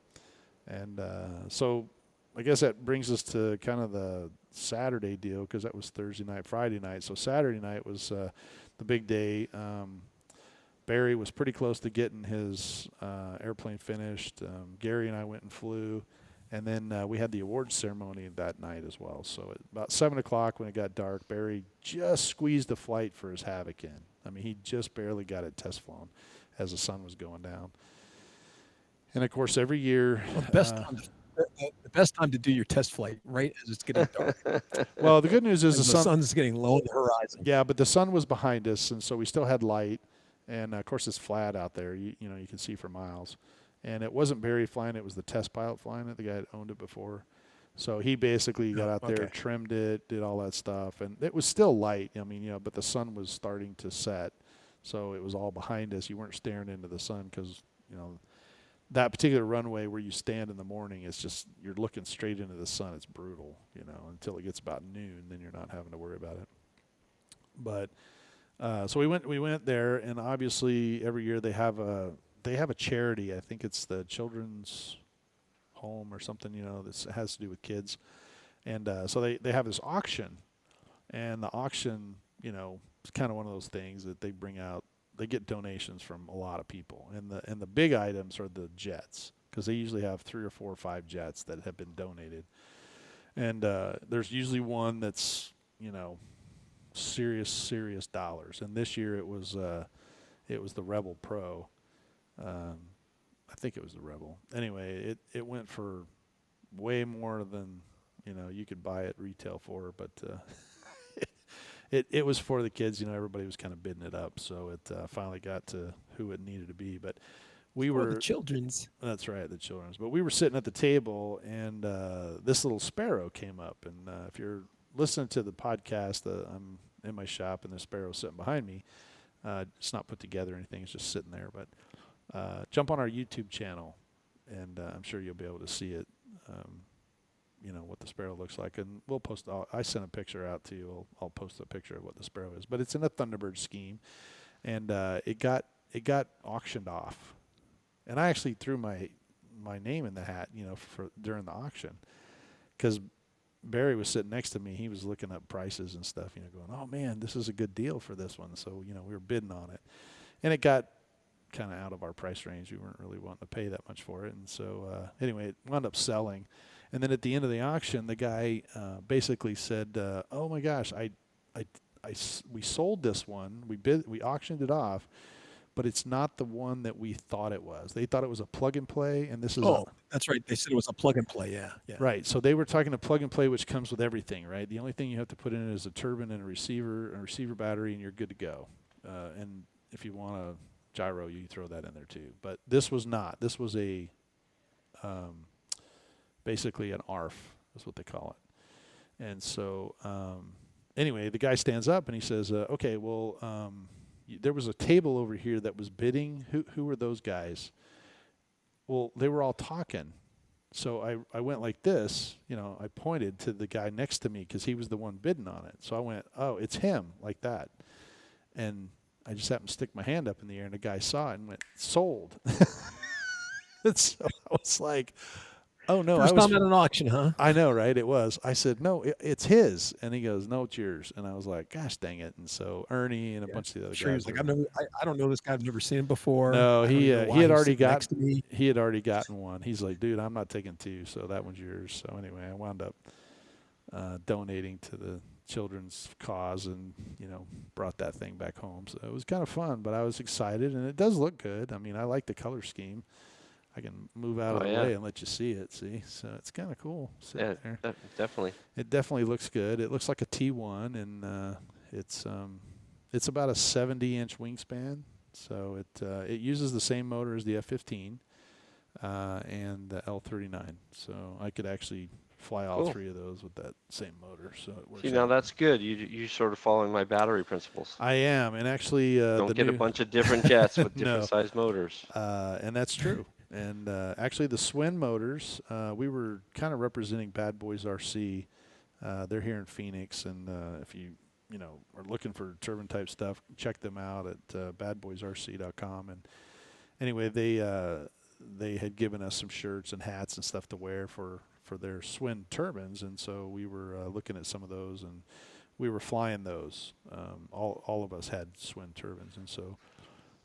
and so. I guess that brings us to kind of the Saturday deal because that was Thursday night, Friday night. So Saturday night was the big day. Barry was pretty close to getting his airplane finished. Gary and I went and flew, And then we had the awards ceremony that night as well. So at about 7 o'clock when it got dark, Barry just squeezed a flight for his Havoc in. I mean, he just barely got it test flown as the sun was going down. And, of course, every year... Well, the best time to do your test flight, right, as it's getting dark. Well, the good news is the sun's getting low on the horizon. Yeah, but the sun was behind us, and so we still had light. And, of course, it's flat out there. You can see for miles. And it wasn't Barry flying. It was the test pilot flying it, the guy that owned it before. So he basically got out there, trimmed it, did all that stuff. And it was still light. I mean, but the sun was starting to set. So it was all behind us. You weren't staring into the sun because, that particular runway where you stand in the morning is just, you're looking straight into the sun. It's brutal, until it gets about noon. Then you're not having to worry about it. But so we went there, and obviously every year they have a charity. I think it's the Children's Home or something, that has to do with kids. And so they have this auction, and the auction, it's kind of one of those things that they bring out. They get donations from a lot of people, and the big items are the jets, because they usually have 3 or 4 or 5 jets that have been donated. And there's usually one that's serious dollars. And this year it was the Rebel Pro. I think it was the Rebel. Anyway, it went for way more than you could buy it retail for, but it was for the kids. Everybody was kind of bidding it up, so it finally got to who it needed to be. But we were the children's. That's right, the children's. But we were sitting at the table, and this little sparrow came up. And if you're listening to the podcast, I'm in my shop, and the sparrow's sitting behind me. It's not put together or anything; it's just sitting there. But jump on our YouTube channel, and I'm sure you'll be able to see it, what the sparrow looks like. And we'll post, I sent a picture out to you. I'll post a picture of what the sparrow is. But it's in a Thunderbird scheme, and it got auctioned off. And I actually threw my name in the hat, for during the auction, because Barry was sitting next to me. He was looking up prices and stuff, going, oh, man, this is a good deal for this one. So, we were bidding on it. And it got kind of out of our price range. We weren't really wanting to pay that much for it. And so anyway, it wound up selling. And then at the end of the auction, the guy basically said, oh my gosh, we sold this one. We auctioned it off, but it's not the one that we thought it was. They thought it was a plug and play, and this is that's right. They said it was a plug and play. Yeah. Right. So they were talking a plug and play, which comes with everything, right? The only thing you have to put in it is a turbine and a receiver battery, and you're good to go. And if you want a gyro, you throw that in there too. But this was not. This was a basically an ARF is what they call it. And so anyway, the guy stands up and he says, okay, well, there was a table over here that was bidding. Who were those guys? Well, they were all talking. So I went like this, I pointed to the guy next to me because he was the one bidding on it. So I went, oh, it's him, like that. And I just happened to stick my hand up in the air, and the guy saw it and went, sold. And so I was like, oh, no. First time at an auction, huh? I know, right? It was. I said, no, it's his. And he goes, no, it's yours. And I was like, gosh, dang it. And so Ernie and a bunch of the other guys. He was like, I don't know this guy. I've never seen him before. No, he had already gotten one. He's like, dude, I'm not taking 2, so that one's yours. So anyway, I wound up donating to the children's cause and, brought that thing back home. So it was kind of fun, but I was excited, and it does look good. I mean, I like the color scheme. I can move out of the way and let you see it, so it's kind of cool sitting there. Definitely. It definitely looks good. It looks like a T1, and it's about a 70-inch wingspan, so it uses the same motor as the F-15 and the L-39, so I could actually fly all 3 of those with that same motor, so it works. Now that's good. You sort of following my battery principles. I am, and actually don't get a bunch of different jets with different size motors. And that's true. And actually, the Swin motors, we were kind of representing Bad Boys RC. They're here in Phoenix, and if you are looking for turbine type stuff, check them out at badboysrc.com. And anyway, they had given us some shirts and hats and stuff to wear for their Swin turbines, and so we were looking at some of those, and we were flying those. All of us had Swin turbines, and so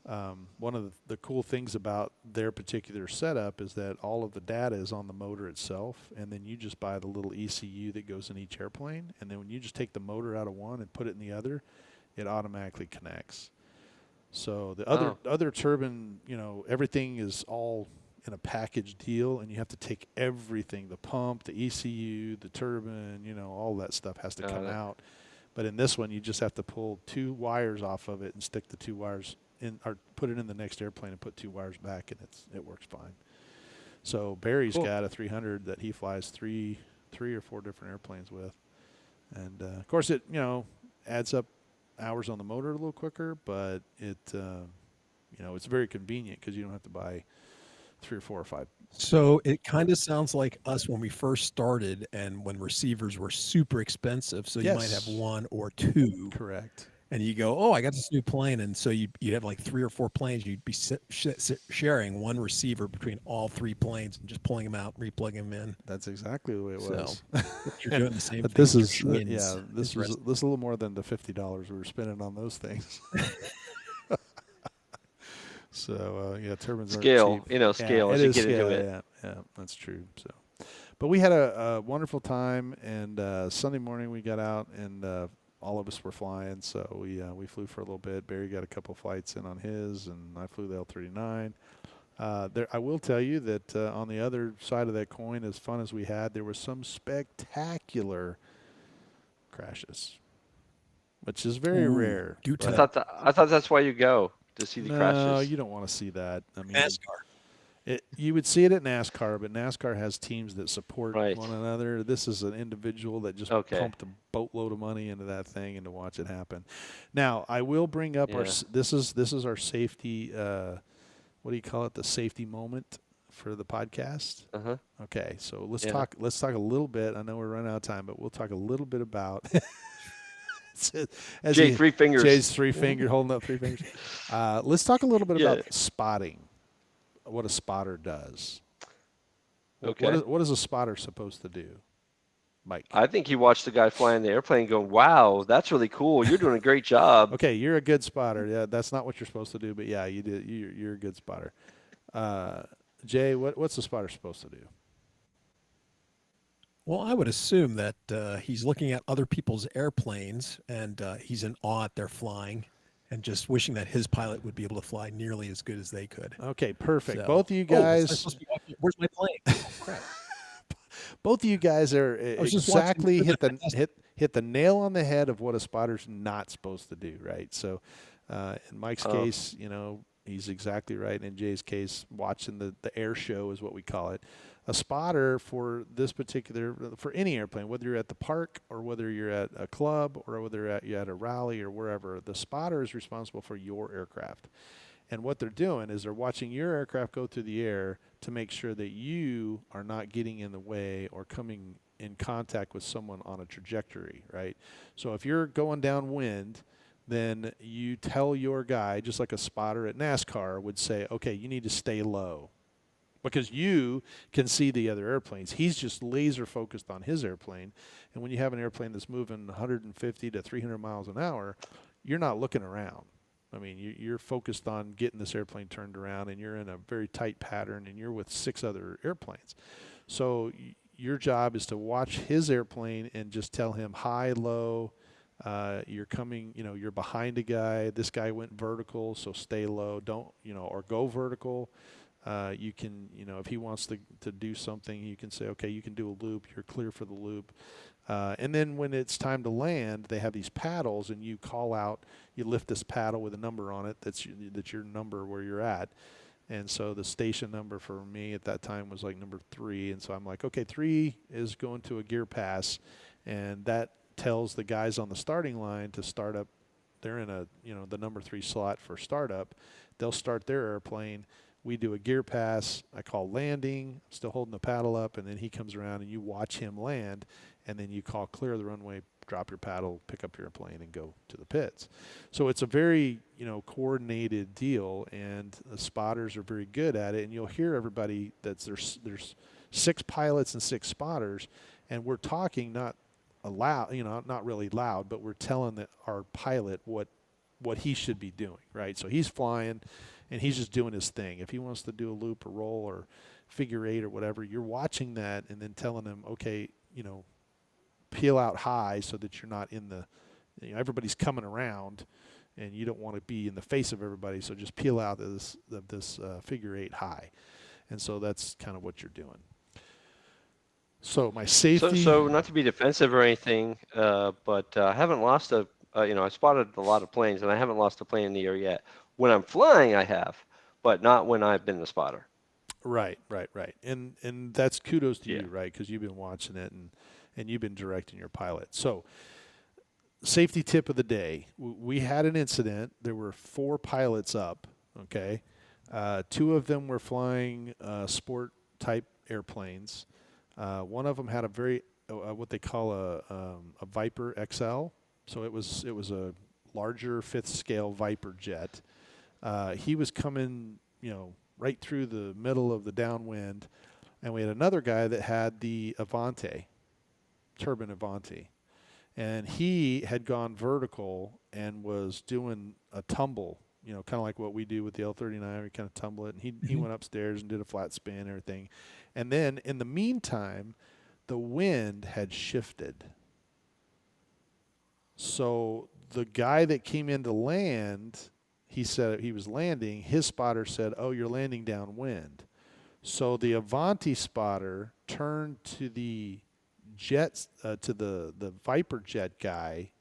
One of the cool things about their particular setup is that all of the data is on the motor itself, and then you just buy the little ECU that goes in each airplane, and then when you just take the motor out of one and put it in the other, it automatically connects. So the other turbine, everything is all in a package deal, and you have to take everything, the pump, the ECU, the turbine, all that stuff has to come out. But in this one, you just have to pull 2 wires off of it and stick the 2 wires in, or put it in the next airplane and put 2 wires back, and it works fine. So Barry's got a 300 that he flies three or 4 different airplanes with, and of course it adds up hours on the motor a little quicker, but it's very convenient because you don't have to buy 3 or 4 or 5. So it kind of sounds like us when we first started and when receivers were super expensive. So you might have 1 or 2. Correct. And you go, I got this new plane. And so you'd have like 3 or 4 planes. You'd be sharing one receiver between all 3 planes and just pulling them out, replugging them in. That's exactly the way it was. You're doing the same but thing. This is a little more than the $50 we were spending on those things. So turbines scale, aren't cheap. Scale as you get into it. Yeah, that's true. So, but we had a wonderful time, and Sunday morning we got out, and all of us were flying. So we flew for a little bit. Barry got a couple flights in on his, and I flew the L-39. I will tell you that on the other side of that coin, as fun as we had, there were some spectacular crashes, which is very rare. I thought that's why you go. To see the crashes. No, you don't want to see that. I mean, NASCAR. You would see it at NASCAR, but NASCAR has teams that support one another. This is an individual that just pumped a boatload of money into that thing and to watch it happen. Now, I will bring up this is our safety. What do you call it? The safety moment for the podcast. Okay, so let's talk. Let's talk a little bit. I know we're running out of time, but we'll talk a little bit about. Jay, 3 fingers. Jay's 3 fingers, holding up 3 fingers. Let's talk a little bit about spotting, what a spotter does. Okay. What is a spotter supposed to do, Mike? I think he watched the guy flying the airplane going, wow, that's really cool. You're doing a great job. Okay, you're a good spotter. Yeah, that's not what you're supposed to do, but yeah, you did. You're a good spotter. Jay, what's a spotter supposed to do? Well, I would assume that he's looking at other people's airplanes and he's in awe at their flying and just wishing that his pilot would be able to fly nearly as good as they could. Okay, perfect. So, both of you guys. Where's my plane? Oh, crap. Both of you guys are exactly hit the nail on the head of what a spotter's not supposed to do, right? So in Mike's case, he's exactly right. In Jay's case, watching the air show is what we call it. A spotter for any airplane, whether you're at the park or whether you're at a club or whether you're at a rally or wherever, the spotter is responsible for your aircraft. And what they're doing is they're watching your aircraft go through the air to make sure that you are not getting in the way or coming in contact with someone on a trajectory, right? So if you're going downwind, then you tell your guy, just like a spotter at NASCAR would say, okay, you need to stay low. Because you can see the other airplanes. He's just laser focused on his airplane. And when you have an airplane that's moving 150 to 300 miles an hour, you're not looking around. I mean, you're focused on getting this airplane turned around, and you're in a very tight pattern, and you're with 6 other airplanes. So your job is to watch his airplane and just tell him high, low. You're coming, you're behind a guy. This guy went vertical, so stay low. Don't, or go vertical. You can, if he wants to do something, you can say, okay, you can do a loop. You're clear for the loop. And then when it's time to land, they have these paddles, and you call out, you lift this paddle with a number on it. That's your number where you're at. And so the station number for me at that time was like number 3. And so I'm like, okay, 3 is going to a gear pass. And that tells the guys on the starting line to start up. They're in the number 3 slot for startup. They'll start their airplane. We do a gear pass. I call landing, still holding the paddle up, and then he comes around and you watch him land, and then you call clear of the runway, drop your paddle, pick up your airplane, and go to the pits. So it's a very, coordinated deal, and the spotters are very good at it. And you'll hear everybody there's 6 pilots and 6 spotters, and we're talking not loud, not really loud, but we're telling our pilot what what he should be doing, right? So he's flying, and he's just doing his thing. If he wants to do a loop or roll or figure eight or whatever, you're watching that and then telling him, okay, peel out high so that you're not in the, everybody's coming around, and you don't want to be in the face of everybody. So just peel out this figure eight high, and so that's kind of what you're doing. So my safety. So not to be defensive or anything, but I haven't lost I spotted a lot of planes, and I haven't lost a plane in the air yet. When I'm flying, I have, but not when I've been the spotter. Right. And that's kudos to you, right? Because you've been watching it and you've been directing your pilot. So safety tip of the day. We had an incident. There were 4 pilots up, okay? 2 of them were flying sport-type airplanes. One of them had a very what they call a Viper XL. So it was a larger 5th scale Viper jet. He was coming, right through the middle of the downwind, and we had another guy that had the turbine Avanti, and he had gone vertical and was doing a tumble, kind of like what we do with the L-39. We kind of tumble it, and he went upstairs and did a flat spin and everything. And then in the meantime, the wind had shifted. So the guy that came in to land, he said he was landing. His spotter said, "Oh, you're landing downwind." So the Avanti spotter turned to the jets, to the Viper jet guy,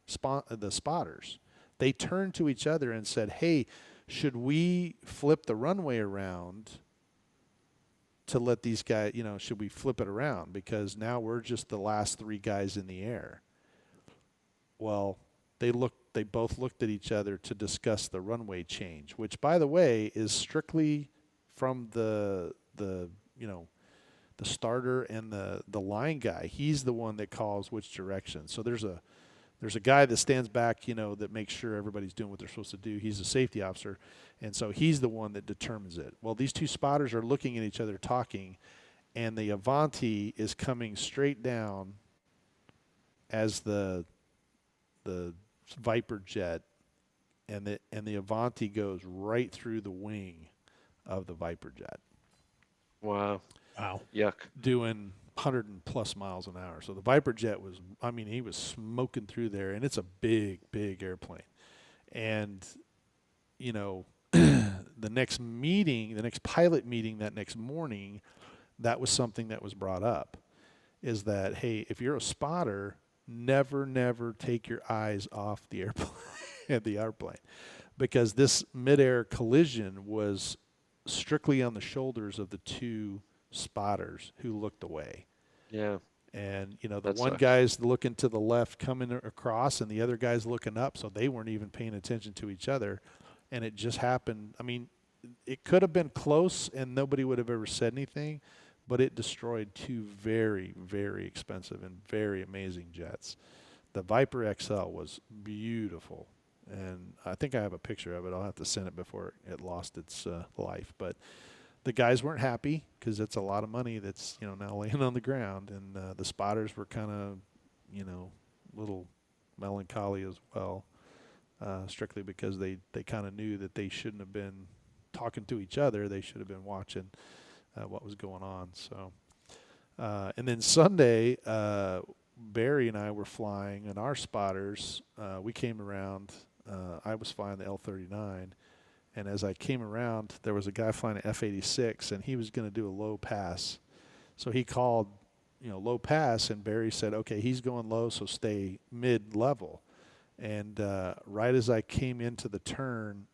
the spotters. They turned to each other and said, "Hey, should we flip the runway around to let these guys, should we flip it around? Because now we're just the last 3 guys in the air." Well, they both looked at each other to discuss the runway change, which, by the way, is strictly from the starter and the line guy. He's the one that calls which direction. So there's a guy that stands back, that makes sure everybody's doing what they're supposed to do. He's a safety officer, and so he's the one that determines it. Well, these 2 spotters are looking at each other talking, and the Avanti is coming straight down as the Viper jet, and the Avanti goes right through the wing of the Viper jet. Wow. Yuck. Doing 100+ miles an hour. So the Viper jet he was smoking through there, and it's a big, big airplane. And, the next pilot meeting that next morning, that was something that was brought up, is that, hey, if you're a spotter, never take your eyes off the airplane, because this midair collision was strictly on the shoulders of the 2 spotters who looked away. Yeah. And, the one guy's looking to the left coming across, and the other guy's looking up, so they weren't even paying attention to each other. And it just happened. It could have been close and nobody would have ever said anything, but it destroyed 2 very, very expensive and very amazing jets. The Viper XL was beautiful, and I think I have a picture of it. I'll have to send it before it lost its life. But the guys weren't happy because it's a lot of money that's now laying on the ground, and the spotters were kind of little melancholy as well, strictly because they kind of knew that they shouldn't have been talking to each other. They should have been watching what was going on. So, and then Sunday, Barry and I were flying, and our spotters, we came around. I was flying the L-39, and as I came around, there was a guy flying an F-86, and he was going to do a low pass. So he called, low pass, and Barry said, "Okay, he's going low, so stay mid-level." And right as I came into the turn,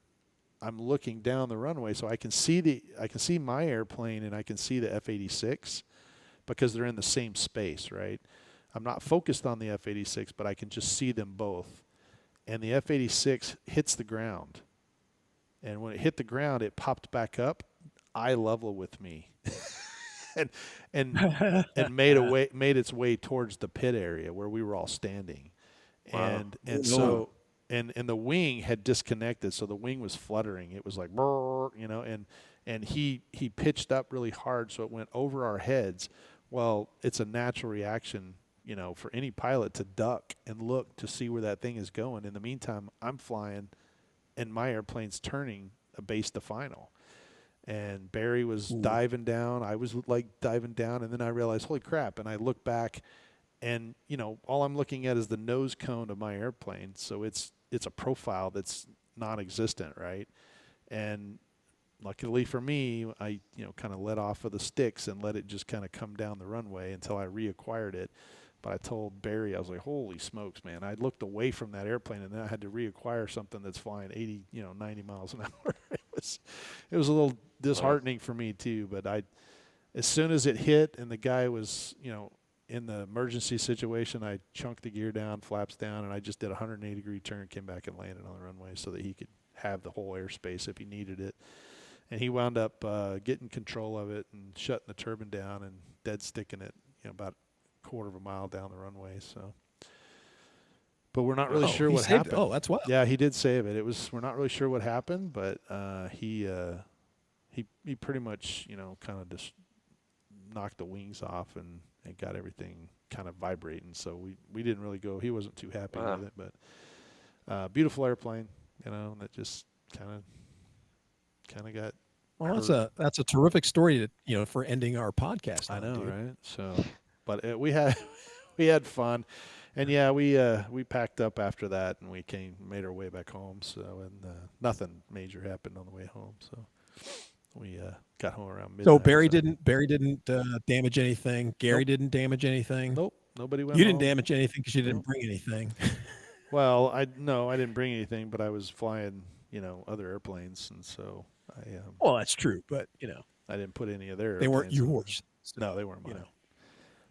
I'm looking down the runway, so I can see my airplane and I can see the F-86 because they're in the same space, right? I'm not focused on the F-86, but I can just see them both. And the F-86 hits the ground. And when it hit the ground, it popped back up eye level with me. and made its way towards the pit area where we were all standing. Wow. And the wing had disconnected, so the wing was fluttering. It was like, and he pitched up really hard, so it went over our heads. Well, it's a natural reaction, for any pilot to duck and look to see where that thing is going. In the meantime, I'm flying and my airplane's turning a base to final. And Barry was diving down. I was like diving down, and then I realized, holy crap! And I look back, and all I'm looking at is the nose cone of my airplane. So it's a profile that's non-existent, right? And luckily for me, I kind of let off of the sticks and let it just kind of come down the runway until I reacquired it. But I told Barry, I was like, holy smokes, man. I looked away from that airplane, and then I had to reacquire something that's flying 80, 90 miles an hour. It was a little disheartening for me too, but as soon as it hit and the guy was, in the emergency situation, I chunked the gear down, flaps down, and I just did a 180-degree turn, came back and landed on the runway so that he could have the whole airspace if he needed it. And he wound up getting control of it and shutting the turbine down and dead sticking it, about a quarter of a mile down the runway. So, but we're not really sure what happened. Oh, that's what. Yeah, he did save it. We're not really sure what happened, but he pretty much kind of just knocked the wings off and got everything kind of vibrating. So we didn't really go. He wasn't too happy with it, but beautiful airplane, that just kind of got. Well, that's a terrific story for ending our podcast. I know, right? So, but we had fun, and yeah, we packed up after that and we made our way back home. So, and nothing major happened on the way home. So we got home around midnight. So Barry didn't damage anything. Gary didn't damage anything. Nope, nobody went. You didn't damage anything because you didn't bring anything. Well, I didn't bring anything, but I was flying, other airplanes, and so I. Well, that's true, but I didn't put any of their. They weren't yours. No, they weren't mine.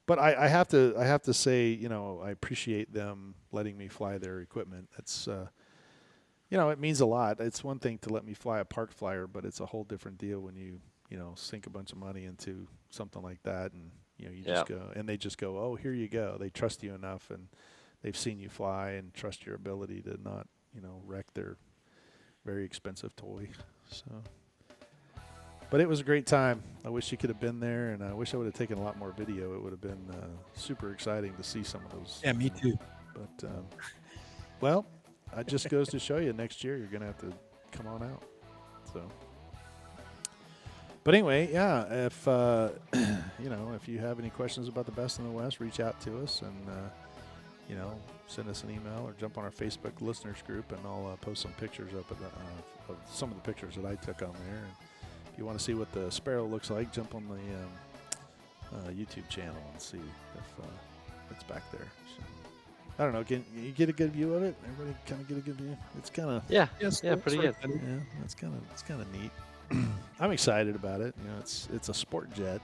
But I have to say, I appreciate them letting me fly their equipment. That's, it means a lot. It's one thing to let me fly a park flyer, but it's a whole different deal when you sink a bunch of money into something like that, and you just go, and they just go, oh, here you go. They trust you enough, and they've seen you fly and trust your ability to not, wreck their very expensive toy. So. But it was a great time. I wish you could have been there, and I wish I would have taken a lot more video. It would have been super exciting to see some of those. Yeah, me too. But, well, it just goes to show you next year you're going to have to come on out. So, but anyway, yeah, if, if you have any questions about the Best in the West, reach out to us and, send us an email or jump on our Facebook listeners group, and I'll post some pictures up of some of the pictures that I took on there. And, if you want to see what the Sparrow looks like, jump on the YouTube channel and see if it's back there. So, I don't know. Can you get a good view of it? Everybody kind of get a good view. It's kind of pretty good. Yeah, it's kind of neat. I'm excited about it. It's a sport jet,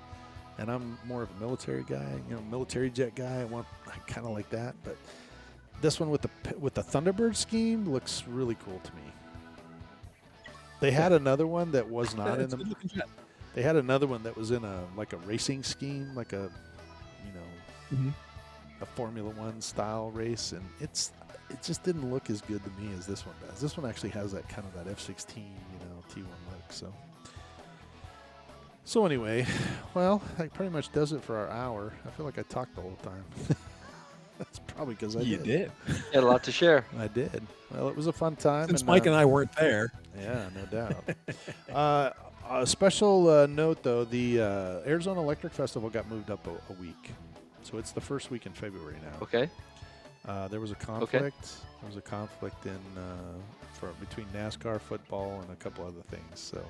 and I'm more of a military guy. Military jet guy. I kind of like that, but this one with the Thunderbird scheme looks really cool to me. They had another one that was not in the. They had another one that was in a racing scheme, like a Formula One style race, and it just didn't look as good to me as this one does. This one actually has that kind of that F-16, T1 look. So anyway, well, that pretty much does it for our hour. I feel like I talked the whole time. That's probably because I did. You did. You had a lot to share. I did. Well, it was a fun time. Since Mike and I weren't there. Yeah, no doubt. A special note, though, the Arizona Electric Festival got moved up a week. So it's the first week in February now. Okay. There was a conflict. Okay. There was a conflict between NASCAR, football, and a couple other things. So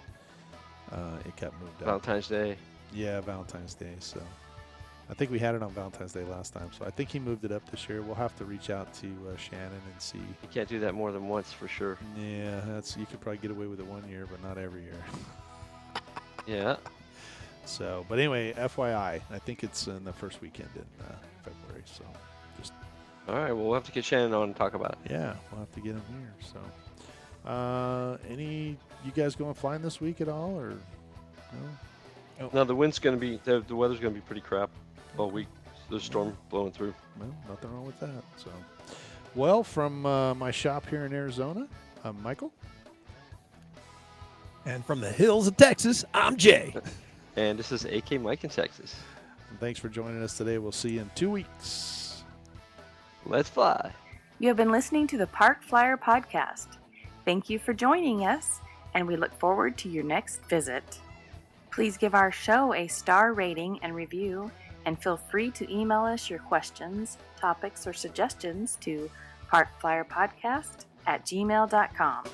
it got moved up. Valentine's Day. Yeah, Valentine's Day. So I think we had it on Valentine's Day last time. So I think he moved it up this year. We'll have to reach out to Shannon and see. You can't do that more than once for sure. Yeah, you could probably get away with it 1 year, but not every year. Yeah. So, but anyway, FYI, I think it's in the first weekend in February. So, just. All right. Well, we'll have to get Shannon on and talk about it. Yeah, we'll have to get him here. So, you guys going flying this week at all, or no? No, the wind's going to be the weather's going to be pretty crap all week. There's a storm blowing through. Well, nothing wrong with that. So, well, from my shop here in Arizona, I'm Michael. And from the hills of Texas, I'm Jay. And this is AK Mike in Texas. And thanks for joining us today. We'll see you in 2 weeks. Let's fly. You have been listening to the Park Flyer Podcast. Thank you for joining us, and we look forward to your next visit. Please give our show a star rating and review, and feel free to email us your questions, topics, or suggestions to parkflyerpodcast@gmail.com.